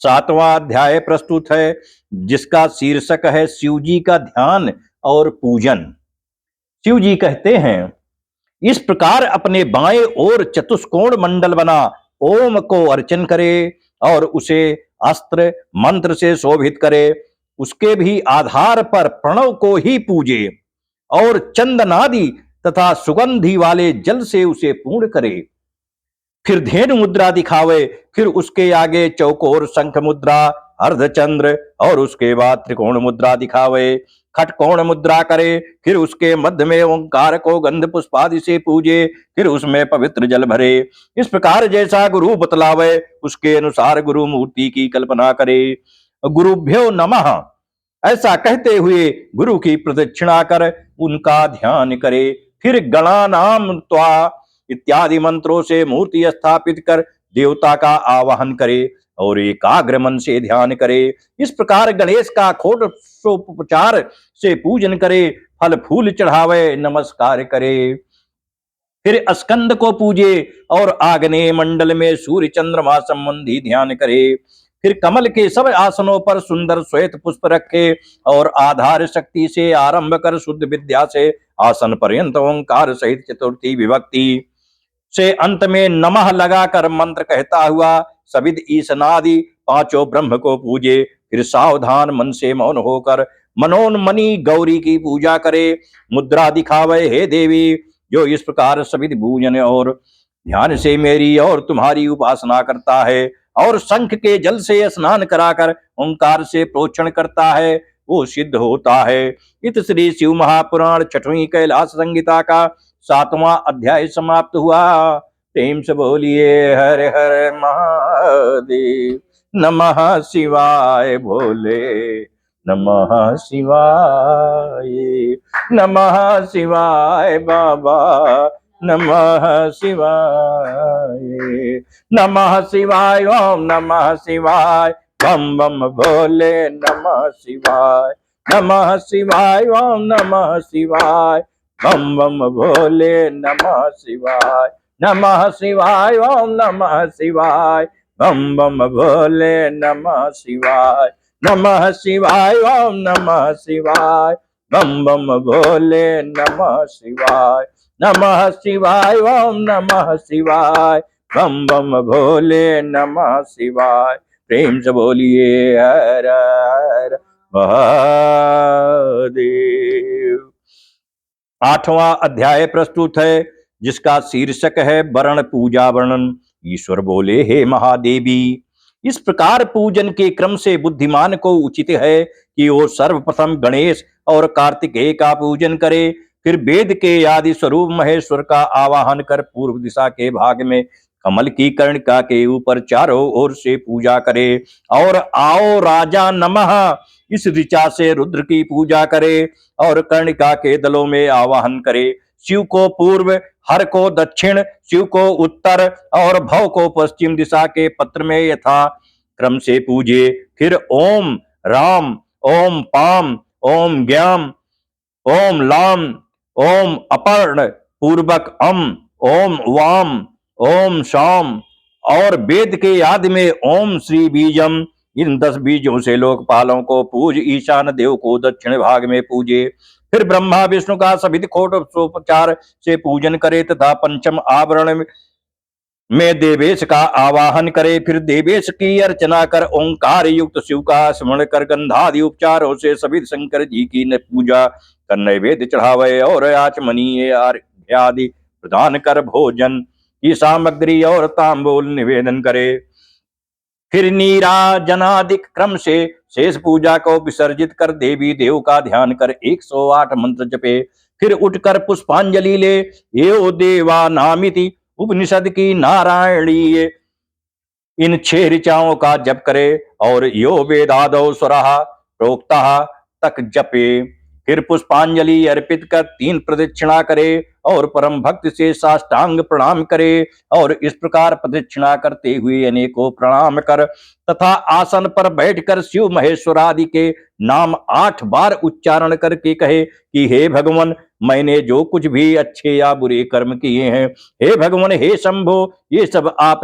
7वां अध्याय प्रस्तुत है जिसका शीर्षक है शिव जी का ध्यान और पूजन। शिव जी कहते हैं, इस प्रकार अपने बाएं ओर चतुष्कोण मंडल बना ओम को अर्चन करे और उसे अस्त्र मंत्र से शोभित करे। उसके भी आधार पर प्रणव को ही पूजे और चंदनादि तथा सुगंधि वाले जल से उसे पूर्ण करे। फिर धेनु मुद्रा दिखावे, फिर उसके आगे चौकोर शंख मुद्रा, अर्धचंद्र और उसके बाद त्रिकोण मुद्रा दिखावे। खटकोण मुद्रा करे, फिर उसके मध्य में ओंकार को गंध पुष्पादि से पूजे, फिर उसमें पवित्र जल भरे। इस प्रकार जैसा गुरु बतलावे उसके अनुसार गुरु मूर्ति की कल्पना करे। गुरुभ्यो नमः ऐसा कहते हुए गुरु की प्रदक्षिणा कर उनका ध्यान करे। फिर गणानाम त्वा इत्यादि मंत्रों से मूर्ति स्थापित कर देवता का आवाहन करे और एकाग्र मन से ध्यान करे। इस प्रकार गणेश का षोडशोपचार से पूजन करे, फल फूल चढ़ावे, नमस्कार करे। फिर स्कंद को पूजे और आग्नेय मंडल में सूर्य चंद्रमा संबंधी ध्यान करे। फिर कमल के सब आसनों पर सुंदर श्वेत पुष्प रखे और आधार शक्ति से आरंभ कर शुद्ध विद्या से आसन पर्यंत ओंकार सहित चतुर्थी विभक्ति से अंत में नमः लगाकर मंत्र कहता हुआ सविद ईशनादि 5 ब्रह्म को पूजे। फिर सावधान मन से मौन होकर मनोन्मनी गौरी की पूजा करे। मुद्रा दिखावे, हे देवी, जो इस प्रकार सविद पूजन और ध्यान से मेरी और तुम्हारी उपासना करता है और शंख के जल से स्नान कराकर ओंकार से प्रोक्षण करता है वो सिद्ध होता है। इत श्री शिव महापुराण 6वीं कैलाश संहिता का 7वां अध्याय समाप्त हुआ। प्रेम से बोलिए हर हर महादेव। नमः शिवाय भोले, नमः शिवाय, नमः शिवाय बाबा, नमः शिवाय, नमः शिवाय ओम नमः शिवाय बम बम भोले, नमः शिवाय, नमः शिवाय ओम नमः शिवाय बम बम भोले, नमः शिवाय, नमः शिवाय ओम नमः शिवाय बम बम भोले, नमः शिवाय, नमः शिवाय ओम नमः शिवाय बम बम भोले नमः शिवाय। नमः शिवाय ओम नमः शिवाय। बम बम भोले नमः शिवाय। प्रेम से बोलिए हर हर महादेव। आठवां अध्याय प्रस्तुत है, जिसका शीर्षक है वरण पूजा वर्णन। ईश्वर बोले, हे महादेवी, इस प्रकार पूजन के क्रम से बुद्धिमान को उचित है कि वो सर्वप्रथम गणेश और कार्तिकेय का पूजन करे, फिर वेद के आदि स्वरूप महेश्वर का आवाहन कर पूर्व दिशा के भाग में कमल की कर्णिका के ऊपर चारों ओर से पूजा करे, और आओ राजा नमः इस ऋचा से रुद्र की पूजा करे और कर्णिका के दलों में आवाहन करे। शिव को पूर्व, हर को दक्षिण, शिव को उत्तर और भव को पश्चिम दिशा के पत्र में यथा क्रम से पूजे। फिर ओम राम, ओम पाम, ओम ज्ञाम, ओम लाम, ओम अपर्ण पूर्वक अम, ओम वाम, ओम शाम और वेद के आदि में ओम श्री बीजम, इन 10 बीजों से लोकपालों को पूज। ईशान देव को दक्षिण भाग में पूजे। फिर ब्रह्मा विष्णु का सभित खोटोपचार से पूजन करे तथा पंचम आवरण में देवेश का आवाहन करे। फिर देवेश की अर्चना कर ओंकार युक्त शिव का स्मरण कर गंधादि उपचारों से सभी शंकर जी की पूजा कर नैवेद्य चढ़ावे और आचमनीय आदि प्रदान कर भोजन की सामग्री और तांबूल निवेदन करे। फिर नीराजनादिक क्रम से शेष पूजा को विसर्जित कर देवी देव का ध्यान कर 108 मंत्र जपे। फिर उठकर पुष्पांजलि ले। यो देवा नामिति उपनिषद की नारायणीय इन 6 ऋचाओं का जप करे और यो वेदादौ स्वरः प्रोक्तः तक जपे। फिर पुष्पांजलि अर्पित कर 3 प्रदक्षिणा करे और परम भक्ति से साष्टांग प्रणाम करे और इस प्रकार प्रदक्षिणा करते हुए अनेकों प्रणाम कर तथा आसन पर बैठकर शिव महेश्वर आदि के नाम 8 बार उच्चारण करके कहे कि हे भगवान, मैंने जो कुछ भी अच्छे या बुरे कर्म किए हैं, हे भगवान, हे शंभो, ये सब आप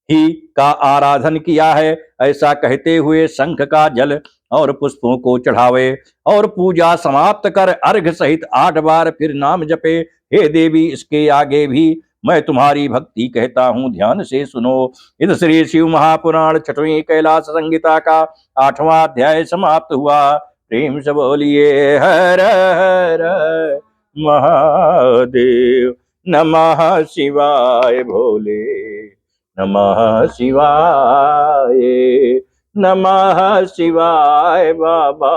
ही का आराधन किया है। ऐसा कहते हुए शंख का जल और पुष्पों को चढ़ावे और पूजा समाप्त कर अर्घ सहित 8 बार फिर नाम जपे। हे देवी, इसके आगे भी मैं तुम्हारी भक्ति कहता हूँ, ध्यान से सुनो। इस श्री शिव महापुराण 6वीं कैलाश संहिता का 8वां अध्याय समाप्त हुआ। प्रेम से बोलिए हर हर महादेव। नमः शिवाय भोले, नमः शिवाय, नमः शिवाय बाबा,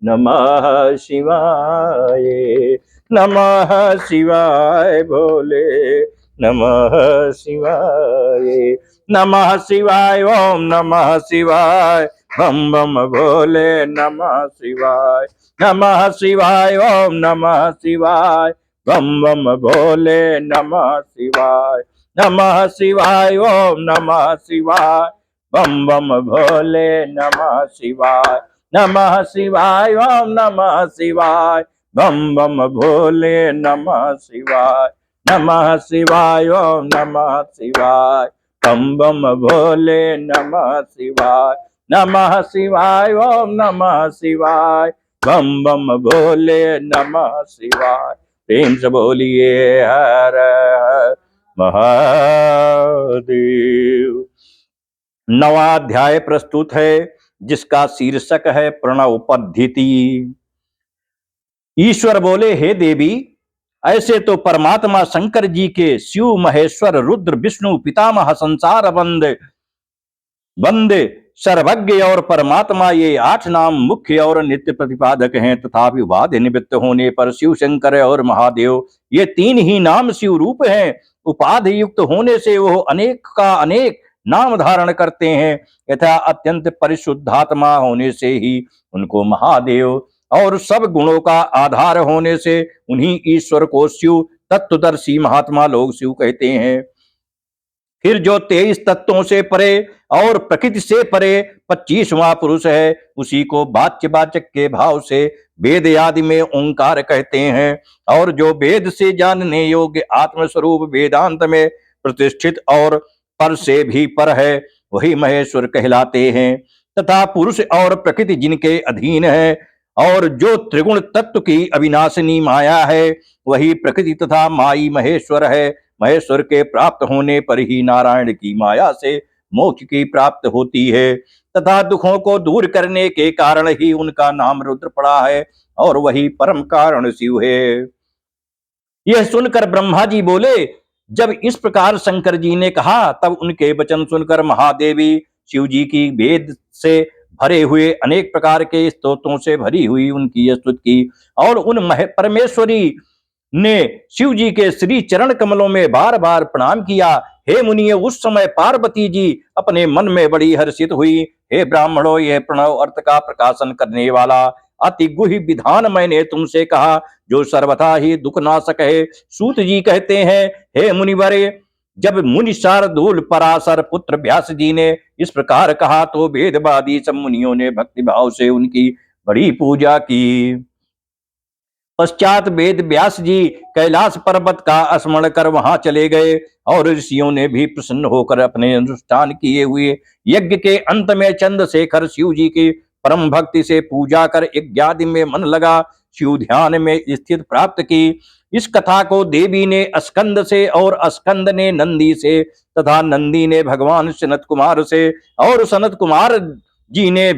नमः शिवाय, नमः शिवाय भोले, नमः शिवाय, नमः शिवाय ओम नमः शिवाय, बम बम भोले नमः शिवाय, नमः शिवाय ओम नमः शिवाय, बम बम भोले नमः शिवाय, नमः शिवाय ओम नमः शिवाय, बम बम भोले नमः शिवाय, नमः शिवाय ओम नमः शिवाय, बम बम भोले नमः शिवाय, नमः शिवाय ओम नमः शिवाय, बम बम भोले नमः शिवाय, नमः शिवाय ओम नमः शिवाय, बम बम भोले नमः शिवाय। प्रेम से बोलिए हर हर महादेव। 9वां अध्याय प्रस्तुत है, जिसका शीर्षक है प्रणव पद्धति। ईश्वर बोले, हे देवी, ऐसे तो परमात्मा शंकर जी के शिव महेश्वर रुद्र विष्णु पितामह संसार बंदे सर्वज्ञ और परमात्मा ये 8 नाम मुख्य और नित्य प्रतिपादक हैं, तथापि उपाधि निमित्त होने पर शिव शंकर और महादेव ये 3 ही नाम शिव रूप हैं। उपाधि युक्त होने से वो अनेक का अनेक नाम धारण करते हैं, यथा अत्यंत परिशुद्धात्मा होने से ही उनको महादेव और सब गुणों का आधार होने से उन्हीं ईश्वर को शिव तत्वदर्शी महात्मा लोग शिव कहते हैं। फिर जो 23 तत्वों से परे और प्रकृति से परे 25वां पुरुष है, उसी को वाच्यवाचक के भाव से वेद आदि में ओंकार कहते हैं, और जो वेद से जानने योग्य आत्मस्वरूप वेदांत में प्रतिष्ठित और पर से भी पर है, वही महेश्वर कहलाते हैं। तथा पुरुष और प्रकृति जिनके अधीन है, और जो त्रिगुण तत्व की अविनाशिनी माया है वही प्रकृति तथा माई महेश्वर है। महेश्वर के प्राप्त होने पर ही नारायण की माया से मोक्ष की प्राप्त होती है तथा दुखों को दूर करने के कारण ही उनका नाम रुद्र पड़ा है और वही परम कारण शिव है। यह सुनकर ब्रह्मा जी बोले। जब इस प्रकार शंकर जी ने कहा तब उनके वचन सुनकर महादेवी शिव जी की वेद से भरे हुए अनेक प्रकार के स्तोत्रों से भरी हुई उनकी स्तुति की और उन परमेश्वरी ने शिव जी के श्री चरण कमलों में बार बार प्रणाम किया। हे मुनिये, उस समय पार्वती जी अपने मन में बड़ी हर्षित हुई। हे ब्राह्मणों, यह प्रणव अर्थ का प्रकाशन करने वाला अति गुह्य विधान मैंने तुमसे कहा जो सर्वथा ही दुख नाशक है। सूत जी कहते हैं, हे मुनिवरे, जब मुनि शार्दूल पराशर पुत्र व्यास जी ने इस प्रकार कहा तो वेदवादी सब मुनियों ने भक्ति भाव से उनकी बड़ी पूजा की। पश्चात वेद व्यास जी कैलाश पर्वत का स्मरण कर वहां चले गए और ऋषियों ने भी प्रसन्न होकर अपने अनुष्ठान किए हुए यज्ञ के अंत में चंद्रशेखर शिव जी की परम भक्ति से पूजा कर यज्ञादि में मन लगा शिव ध्यान में स्थित प्राप्त की। इस कथा को देवी ने स्कंद से और स्कंद ने नंदी से तथा नंदी ने भगवान सनत कुमार से और सनत कुमार जी ने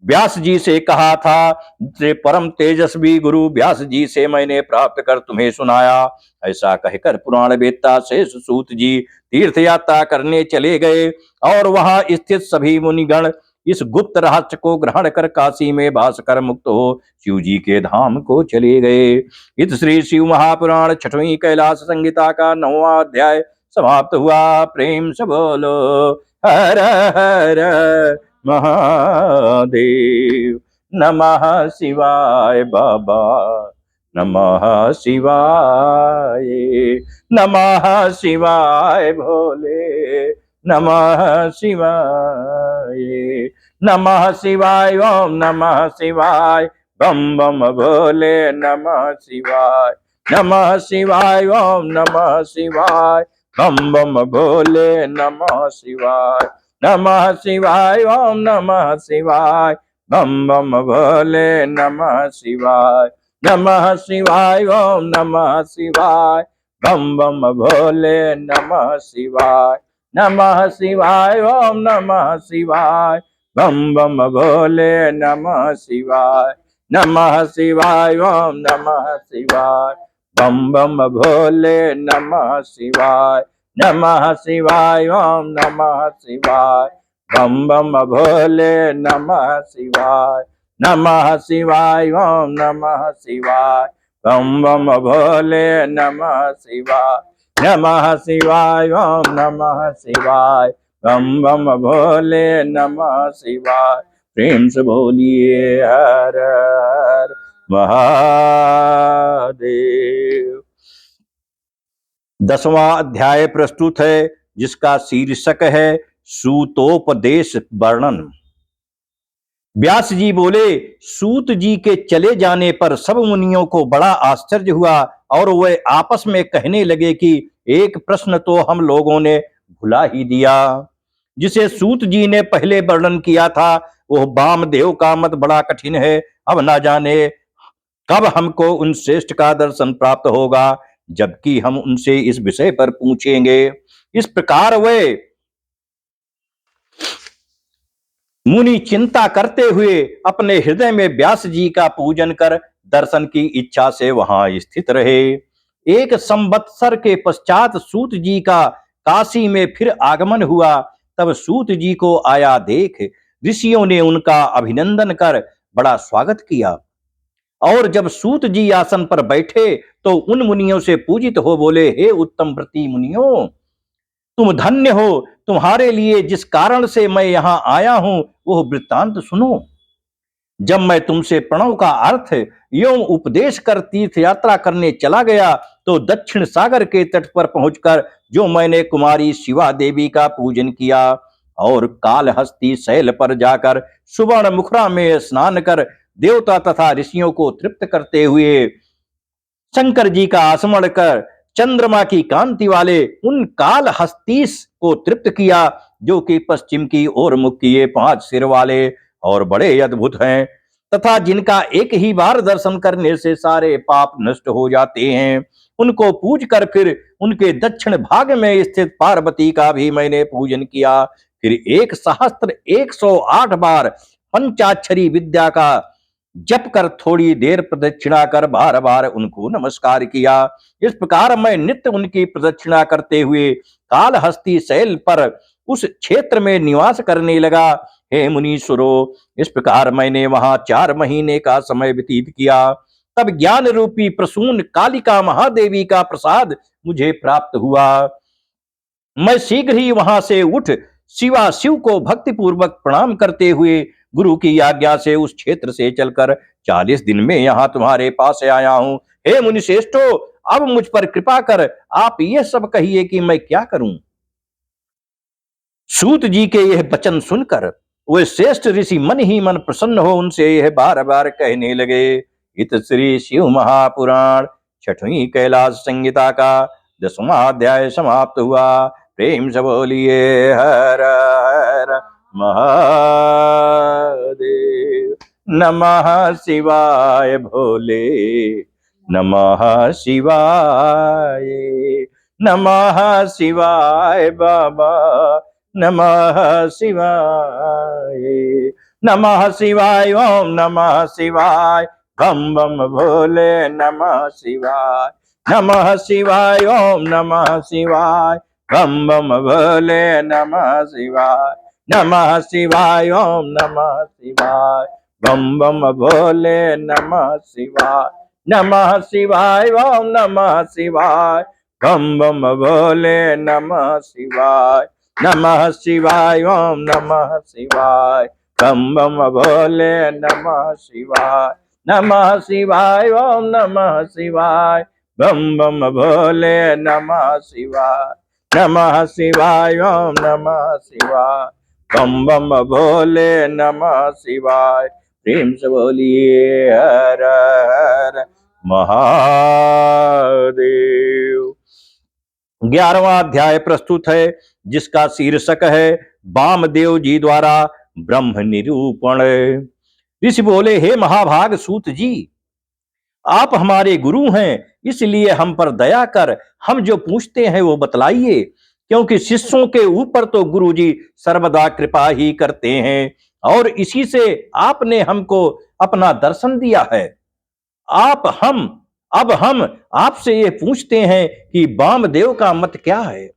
व्यास जी से कहा था। से परम तेजस्वी गुरु व्यास जी से मैंने प्राप्त कर तुम्हें सुनाया। ऐसा कहकर पुराण वेत्ता शेष सूत जी तीर्थ यात्रा करने चले गए और वहां स्थित सभी मुनिगण इस गुप्त रहस्य को ग्रहण कर काशी में वास कर मुक्त हो शिव जी के धाम को चले गए। इत श्री शिव महापुराण छठवीं कैलाश संहिता का 9वां अध्याय समाप्त हुआ। प्रेम से बोलो हर हर महादेव। नमः शिवाय बाबा, नमः शिवाय, नमः शिवाय भोले, नमः शिवाय, नमः शिवाय, ओम नमः शिवाय, बम बम भोले, नमः शिवाय, नमः शिवाय, ओम नमः शिवाय, बम बम भोले, नमः शिवाय, नमः शिवाय, ओम नमः शिवाय, बम बम भोले, नमः शिवाय, नमः शिवाय, ओम नमः शिवाय, बम बम भोले, नमः शिवाय, नमः शिवाय, ओम नमः शिवाय, बम बम भोले, नमः शिवाय, नमः शिवाय, ओम नमः शिवाय, बम बम भोले, नमः शिवाय, नमः शिवाय, ओम नमः शिवाय, बम बम भोले, नमः शिवाय, नमः शिवाय, ओम नमः शिवाय, बम बम भोले, नमः शिवाय, नमः शिवाय, ओम नमः शिवाय, बम बम भोले, नमः शिवाय। प्रेम से बोलिए हर हर महादेव। 10वां अध्याय प्रस्तुत है जिसका शीर्षक है सूतोपदेश वर्णन। व्यास जी बोले, सूत जी के चले जाने पर सब मुनियों को बड़ा आश्चर्य हुआ और वे आपस में कहने लगे कि एक प्रश्न तो हम लोगों ने भुला ही दिया। जिसे सूत जी ने पहले वर्णन किया था वह वामदेव का मत बड़ा कठिन है। अब ना जाने कब हमको उन श्रेष्ठ का दर्शन प्राप्त होगा, जबकि हम उनसे इस विषय पर पूछेंगे। इस प्रकार वे मुनि चिंता करते हुए अपने हृदय में व्यास जी का पूजन कर दर्शन की इच्छा से वहां स्थित रहे। 1 संवत्सर के पश्चात सूत जी का काशी में फिर आगमन हुआ। तब सूत जी को आया देख ऋषियों ने उनका अभिनंदन कर बड़ा स्वागत किया और जब सूत जी आसन पर बैठे तो उन मुनियों से पूजित हो बोले, हे उत्तम व्रती मुनियों, तुम धन्य हो। तुम्हारे लिए जिस कारण से मैं यहाँ आया हूं वह वृत्तांत सुनो। जब मैं तुमसे प्रणव का अर्थ एवं उपदेश कर तीर्थ यात्रा करने चला गया तो दक्षिण सागर के तट पर पहुंचकर जो मैंने कुमारी शिवा देवी का पूजन किया और कालहस्ती शैल पर जाकर सुवर्ण मुखरा में स्नान कर देवता तथा ऋषियों को तृप्त करते हुए शंकर जी का स्मरण कर चंद्रमा की कांति वाले उन कालहस्तीस को तृप्त किया जो कि पश्चिम की ओर मुख किए 5 सिर वाले और बड़े अद्भुत हैं। तथा जिनका एक ही बार दर्शन करने से सारे पाप नष्ट हो जाते हैं, उनको पूज कर फिर उनके दक्षिण भाग में स्थित पार्वती का भी मैंने पूजन किया। फिर 108 बार पंचाक्षरी विद्या का जप कर थोड़ी देर प्रदक्षिणा कर बार बार उनको नमस्कार किया। इस प्रकार मैं नित्य उनकी प्रदक्षिणा करते हुए कालहस्ती शैल पर उस क्षेत्र में निवास करने लगा। हे मुनीश्वरो, इस प्रकार मैंने वहां 4 महीने का समय व्यतीत किया। तब ज्ञान रूपी प्रसून कालिका महादेवी का प्रसाद मुझे प्राप्त हुआ। मैं शीघ्र ही वहां से उठ शिव को भक्ति पूर्वक प्रणाम करते हुए गुरु की आज्ञा से उस क्षेत्र से चलकर 40 दिन में यहाँ तुम्हारे पास आया हूँ। हे मुनिश्रेष्ठो, अब मुझ पर कृपा कर आप यह सब कहिए कि मैं क्या करूं। सूत जी के यह वचन सुनकर वे श्रेष्ठ ऋषि मन ही मन प्रसन्न हो उनसे यह बार बार कहने लगे। इत श्री शिव महापुराण 6वीं कैलाश संहिता का 10वां अध्याय समाप्त हुआ। प्रेम से बोलिए हर हर महादेव। नमः शिवाय भोले, नमः शिवाय, नमः शिवाय बाबा, नमः शिवाय, नमः शिवाय, ओम नमः शिवाय, बम बम भोले नमः शिवाय, नमः शिवाय, ओम नमः शिवाय, बम बम भोले नमः शिवाय, नमः शिवाय, ओम नमः शिवाय, बम बम भोले नमः शिवाय, नमः शिवाय, ओम नमः शिवाय, बम बम भोले नमः शिवाय, नमः शिवाय, ओम नमः शिवाय, बम बम भोले नमः शिवाय, नमः शिवाय, ओम नमः शिवाय, बम बम भोले नमः शिवाय, नमः शिवाय, ओम नमः शिवाय, बम बम भोले नमः शिवाय। प्रेम से बोलिए हर हर महादेव। 11वां अध्याय प्रस्तुत है, जिसका शीर्षक है वामदेव जी द्वारा ब्रह्म निरूपण। ऋषि बोले, हे महाभाग सूत जी, आप हमारे गुरु हैं, इसलिए हम पर दया कर हम जो पूछते हैं वो बतलाइए, क्योंकि शिष्यों के ऊपर तो गुरु जी सर्वदा कृपा ही करते हैं और इसी से आपने हमको अपना दर्शन दिया है। अब हम आपसे ये पूछते हैं कि वामदेव का मत क्या है।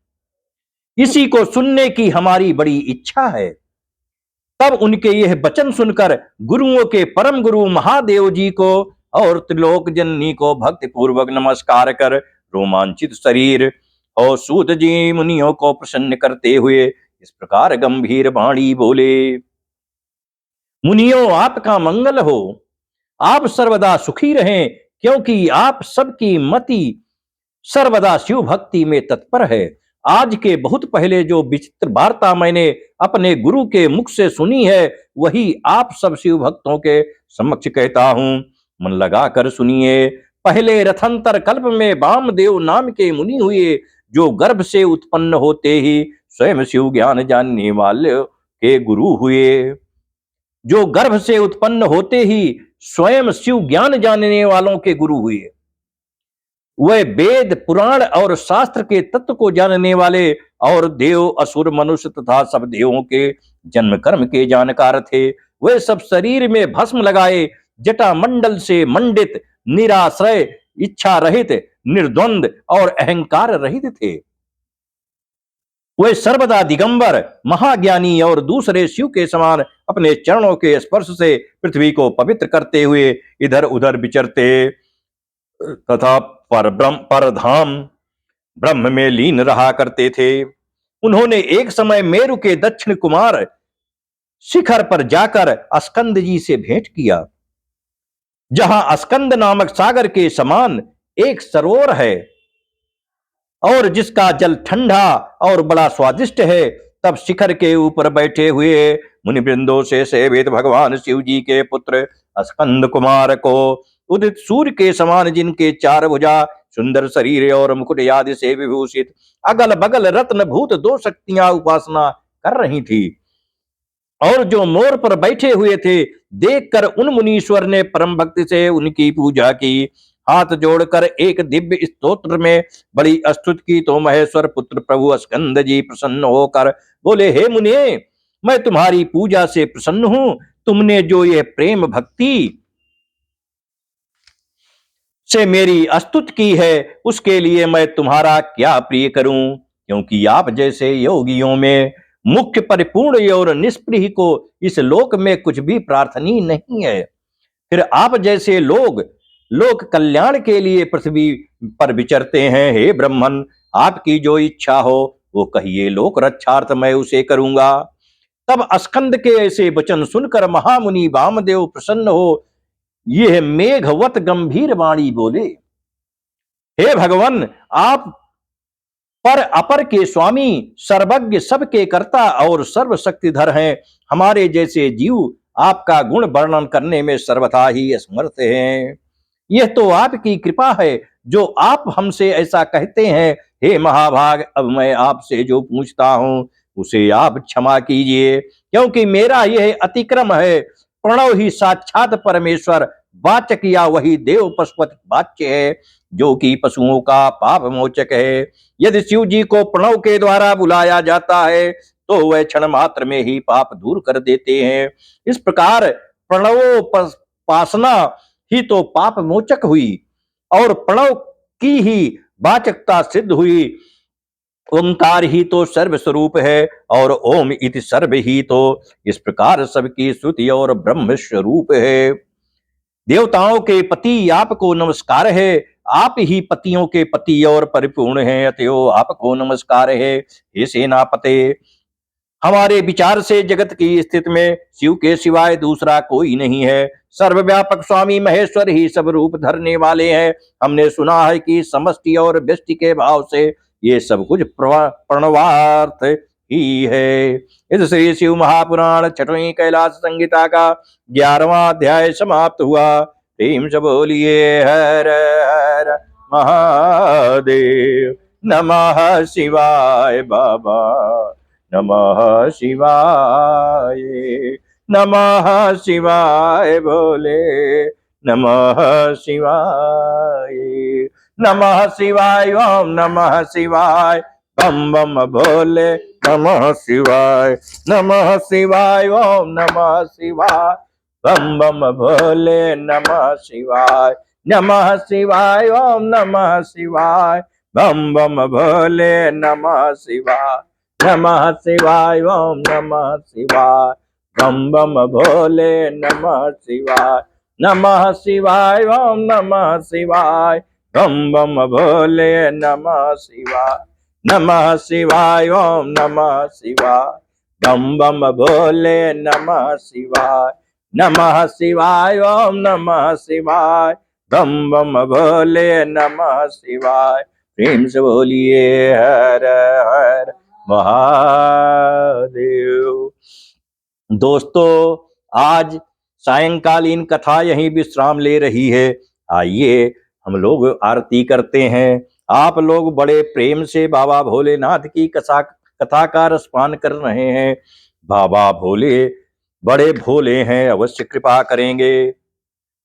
इसी को सुनने की हमारी बड़ी इच्छा है। तब उनके यह वचन सुनकर गुरुओं के परम गुरु महादेव जी को और त्रिलोक जननी को भक्ति पूर्वक नमस्कार कर रोमांचित शरीर और सूत जी मुनियों को प्रसन्न करते हुए इस प्रकार गंभीर वाणी बोले। मुनियों, आपका मंगल हो, आप सर्वदा सुखी रहें, क्योंकि आप सबकी मति सर्वदा शिव भक्ति में तत्पर है। आज के बहुत पहले जो विचित्र वार्ता मैंने अपने गुरु के मुख से सुनी है, वही आप सब शिव भक्तों के समक्ष कहता हूं। मन लगाकर सुनिए। पहले रथंतर कल्प में वामदेव नाम के मुनि हुए, जो गर्भ से उत्पन्न होते ही स्वयं शिव ज्ञान जानने वाले के गुरु हुए। जो गर्भ से उत्पन्न होते ही स्वयं शिव ज्ञान जानने वालों के गुरु हुए। वह वेद पुराण और शास्त्र के तत्व को जानने वाले और देव असुर मनुष्य तथा सब देवों के जन्म कर्म के जानकार थे। वे सब शरीर में भस्म लगाए जटा मंडल से मंडित, निराश्रय, इच्छा रहित, निर्द्वंद और अहंकार रहित थे। वे सर्वदा दिगंबर, महाज्ञानी और दूसरे शिव के समान अपने चरणों के स्पर्श से पृथ्वी को पवित्र करते हुए इधर उधर विचरते तथा परधाम ब्रह्म में लीन रहा करते थे। उन्होंने एक समय मेरु के दक्षिण कुमार शिखर पर जाकर स्कंद जी से भेंट किया, जहां स्कंद नामक सागर के समान एक सरोवर है और जिसका जल ठंडा और बड़ा स्वादिष्ट है। तब शिखर के ऊपर बैठे हुए मुनिवृंदों से सेवित भगवान शिव जी के पुत्र स्कंद कुमार को उदित सूर्य के समान, जिनके 4 भुजा, सुंदर शरीर और मुकुट आदि से विभूषित अगल बगल रत्न भूत 2 शक्तियां उपासना कर रही थी, और जो मोर पर बैठे हुए थे, देखकर उन मुनीश्वर ने परम भक्ति से उनकी पूजा की। हाथ जोड़कर एक दिव्य स्तोत्र में बड़ी स्तुति की तो महेश्वर पुत्र प्रभु स्कंद जी प्रसन्न होकर बोले, हे मुने, मैं तुम्हारी पूजा से प्रसन्न हूं। तुमने जो ये प्रेम भक्ति से मेरी स्तुति की है, उसके लिए मैं तुम्हारा क्या प्रिय करूं, क्योंकि आप जैसे योगियों में मुख्य परिपूर्ण और निष्प्रिय को इस लोक में कुछ भी प्रार्थनीय नहीं है। फिर आप जैसे लोग लोक कल्याण के लिए पृथ्वी पर विचरते हैं। हे ब्रह्मन, आपकी जो इच्छा हो वो कहिए, लोक रक्षार्थ मैं उसे करूंगा। तब स्कंद के ऐसे वचन सुनकर महामुनि वामदेव प्रसन्न हो यह मेघवत गंभीर वाणी बोले, हे भगवान, आप पर अपर के स्वामी, सर्वज्ञ, सबके कर्ता और सर्वशक्तिधर हैं। हमारे जैसे जीव आपका गुण वर्णन करने में सर्वथा ही असमर्थ हैं। यह तो आपकी कृपा है जो आप हमसे ऐसा कहते हैं। हे महाभाग, अब मैं आपसे जो पूछता हूं उसे आप क्षमा कीजिए, क्योंकि मेरा यह अतिक्रम है। प्रणव ही साक्षात परमेश्वर वाचक या वही देव पशुपति वाच्य है, जो कि पशुओं का पाप मोचक है। यदि शिव जी को प्रणव के द्वारा बुलाया जाता है तो वह क्षण मात्र में ही पाप दूर कर देते हैं। इस प्रकार प्रणवोपासना ही तो पाप मोचक हुई और प्रणव की ही वाचकता सिद्ध हुई। ओंकार ही तो सर्व स्वरूप है और ओम इति सर्व ही तो इस प्रकार सबकी स्तुति और ब्रह्म स्वरूप है। देवताओं के पति आपको नमस्कार है। आप ही पतियों के पति और परिपूर्ण हैं, अतएव आपको नमस्कार है। हे सेनापते, हमारे विचार से जगत की स्थिति में शिव के सिवाय दूसरा कोई नहीं है। सर्वव्यापक स्वामी महेश्वर ही सब रूप धरने वाले हैं। हमने सुना है कि समष्टि और व्यष्टि के भाव से ये सब कुछ प्रणवार्थ ही है। इस श्री शिव महापुराण छठवीं कैलाश संहिता का 11वां अध्याय समाप्त हुआ। प्रेम से बोलिए हर हर महादेव। नमः शिवाय बाबा, नमः शिवाय, नमः शिवाय भोले, नमः शिवाय, नमः शिवाय, ओम नमः शिवाय, बम बम भोले, नमः शिवाय, नमः शिवाय, ओम नमः शिवाय, बम बम भोले, नमः शिवाय, नमः शिवाय, ओम नमः शिवाय, बम बम भोले, नमः शिवाय, नमः शिवाय, ओम नमः शिवाय, बम बम भोले, नमः शिवाय, नमः शिवाय, ओम नमः शिवाय, बम बम भोले, नमः शिवाय, नमः शिवाय, ओम नमः शिवाय, बम बम भोले, नमः शिवाय, नमः शिवाय, ओम नमः शिवाय, बम बम भोले, नमः शिवाय। प्रेम से बोलिए हर हर महादेव। दोस्तों, आज सायंकालीन कथा यहीं विश्राम ले रही है। आइए हम लोग आरती करते हैं। आप लोग बड़े प्रेम से बाबा भोलेनाथ की कथा का रसपान कर रहे हैं। बाबा भोले बड़े भोले हैं, अवश्य कृपा करेंगे।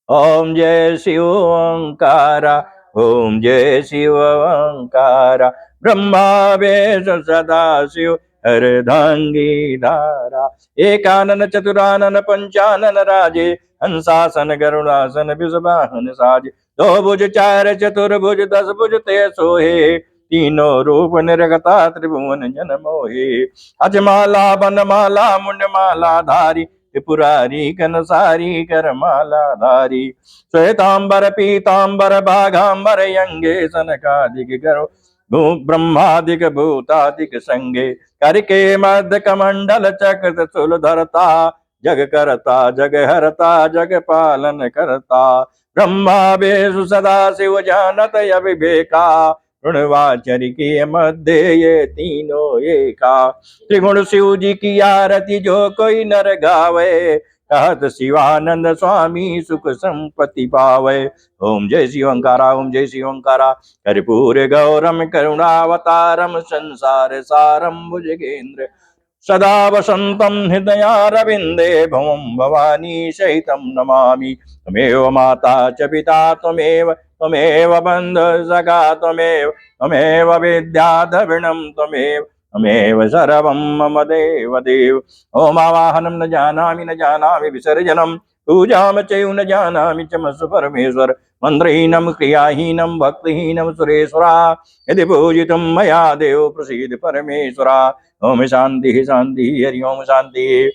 ओम जय शिव ओंकारा, ओम जय शिव ओंकारा, ब्रह्मा वेश सदा शिव हरदांगी धारा। एकानन चतुरानन पंचानन राजे, हंसासन गरुड़ासन विषवाहन साजे। दो भुज चार चतुर्भुज 10 भुज ते सोहे, तीनों रूप निर्गता त्रिभुवन जन मोहे। अजमाला बनमाला मुंडमाला धारी, त्रिपुरारी कनसारी करमाला धारी। श्वेतांबर पीतांबर बाघांबर यंगे, सनकादिक गरो ब्रह्मादिक भूतादिक संगे। करके मध्य कमंडल चक्र चुल धरता, जग करता जग हरता जग पालन करता। ब्रह्मा विष्णु सदा शिव जानत अविवेका, ऋणवाचर के मध्य ये तीनों एका। त्रिगुण शिव जी की आरती जो कोई नर गावे, कहत शिवानंद स्वामी सुख संपत्ति पावे। ओम जय शिव ओंकारा, ओम जय शिव ओंकारा। कर्पूर गौरम करुणावतारम संसार सारम भुजगेंद्र सदा वसन्तं हृदयारविन्दे भवं भवानी सहितं नमामि। त्वमेव माता च पिता त्वमेव बन्धुः सखा त्वमेव विद्या द्रविणं त्वमेव सर्वं मम देव देव। ॐ आवाहनं न जानामि विसर्जनं पूजां चैव न जानामि चमस्व परमेश्वर। मन्त्रहीनं क्रियाहीनं भक्तिहीनं सुरेश्वरा यदि पूजितं मया देव प्रसीद परमेश्वरा। ओम शांति शांति हरि ओम शांति।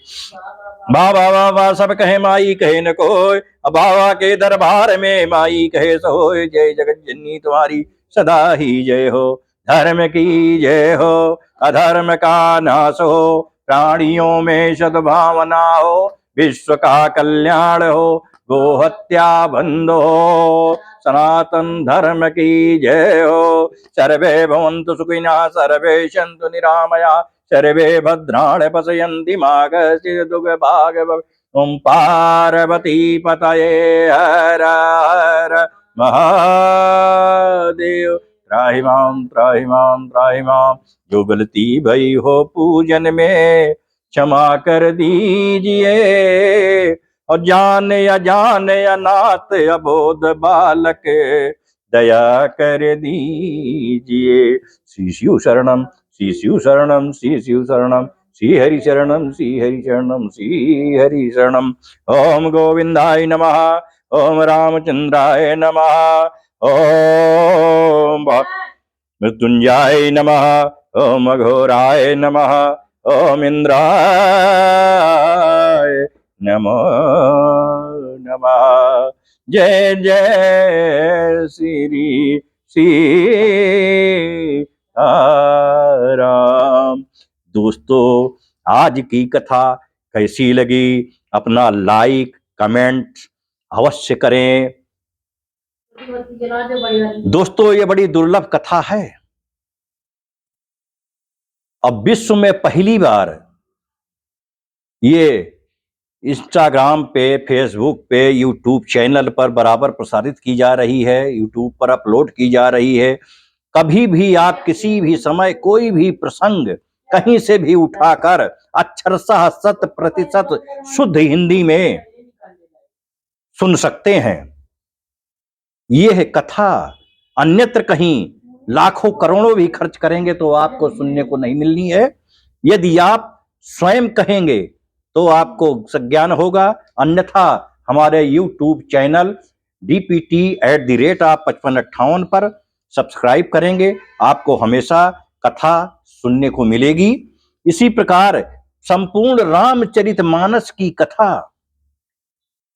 बाबा बाबा सब कहे माई कहे न कोई, अब बाबा के दरबार में माई कहे सोई। जय जगत जननी तुम्हारी सदा ही जय हो। धर्म की जय हो अधर्म का नाश हो, प्राणियों में सद्भावना हो, विश्व का कल्याण हो, गोहत्या बंद हो। सनातन धर्म की जय हो। सर्वे भवन्तु सुखिनः सर्वे सन्तु निरामया सर्वे भद्राणि पश्यन्ति मा कश्चित् दुःखभाग्। ओम पार्वती पतये हर हर महादेव। त्राहि मां जो गलती भई हो पूजन में क्षमा कर दीजिए। और जाने अजाने अनाथ अबोध बालक दया कर दीजिए। श्री शिव शरणम श्री शिव शरणम श्री शिव शरणम श्री हरि शरणम श्री हरि शरणम श्री हरि शरणम। ओम गोविंदाय नमः ओम रामचंद्राय नमः ओम मृत्युंजय नमः ओम अघोराय नमः ओम इंद्राय नमो नमः। जय जय श्री राम। दोस्तों आज की कथा कैसी लगी अपना लाइक कमेंट अवश्य करें। दोस्तों ये बड़ी दुर्लभ कथा है। अब विश्व में पहली बार ये इंस्टाग्राम पे फेसबुक पे यूट्यूब चैनल पर बराबर प्रसारित की जा रही है, यूट्यूब पर अपलोड की जा रही है। कभी भी आप किसी भी समय कोई भी प्रसंग कहीं से भी उठाकर अक्षरशः 100% शुद्ध हिंदी में सुन सकते हैं। यह कथा अन्यत्र कहीं लाखों करोड़ों भी खर्च करेंगे तो आपको सुनने को नहीं मिलनी है। यदि आप स्वयं कहेंगे तो आपको संज्ञान होगा, अन्यथा हमारे YouTube चैनल DPT@5558 पर सब्सक्राइब करेंगे, आपको हमेशा कथा सुनने को मिलेगी। इसी प्रकार संपूर्ण रामचरितमानस की कथा,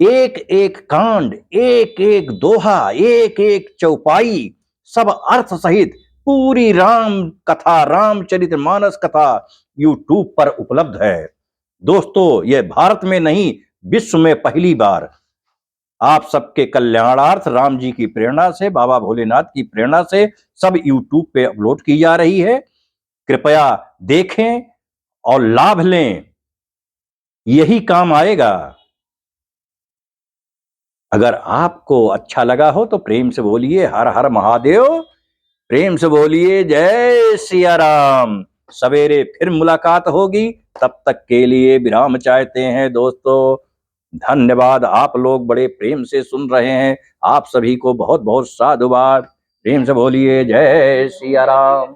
एक एक कांड, एक एक दोहा, एक एक चौपाई, सब अर्थ सहित पूरी राम कथा रामचरितमानस कथा YouTube पर उपलब्ध है। दोस्तों यह भारत में नहीं विश्व में पहली बार आप सबके कल्याणार्थ राम जी की प्रेरणा से, बाबा भोलेनाथ की प्रेरणा से सब YouTube पे अपलोड की जा रही है। कृपया देखें और लाभ लें, यही काम आएगा। अगर आपको अच्छा लगा हो तो प्रेम से बोलिए हर हर महादेव, प्रेम से बोलिए जय सिया राम। सवेरे फिर मुलाकात होगी, तब तक के लिए विराम चाहते हैं दोस्तों। धन्यवाद, आप लोग बड़े प्रेम से सुन रहे हैं, आप सभी को बहुत बहुत साधुवाद। प्रेम से बोलिए जय सिया राम।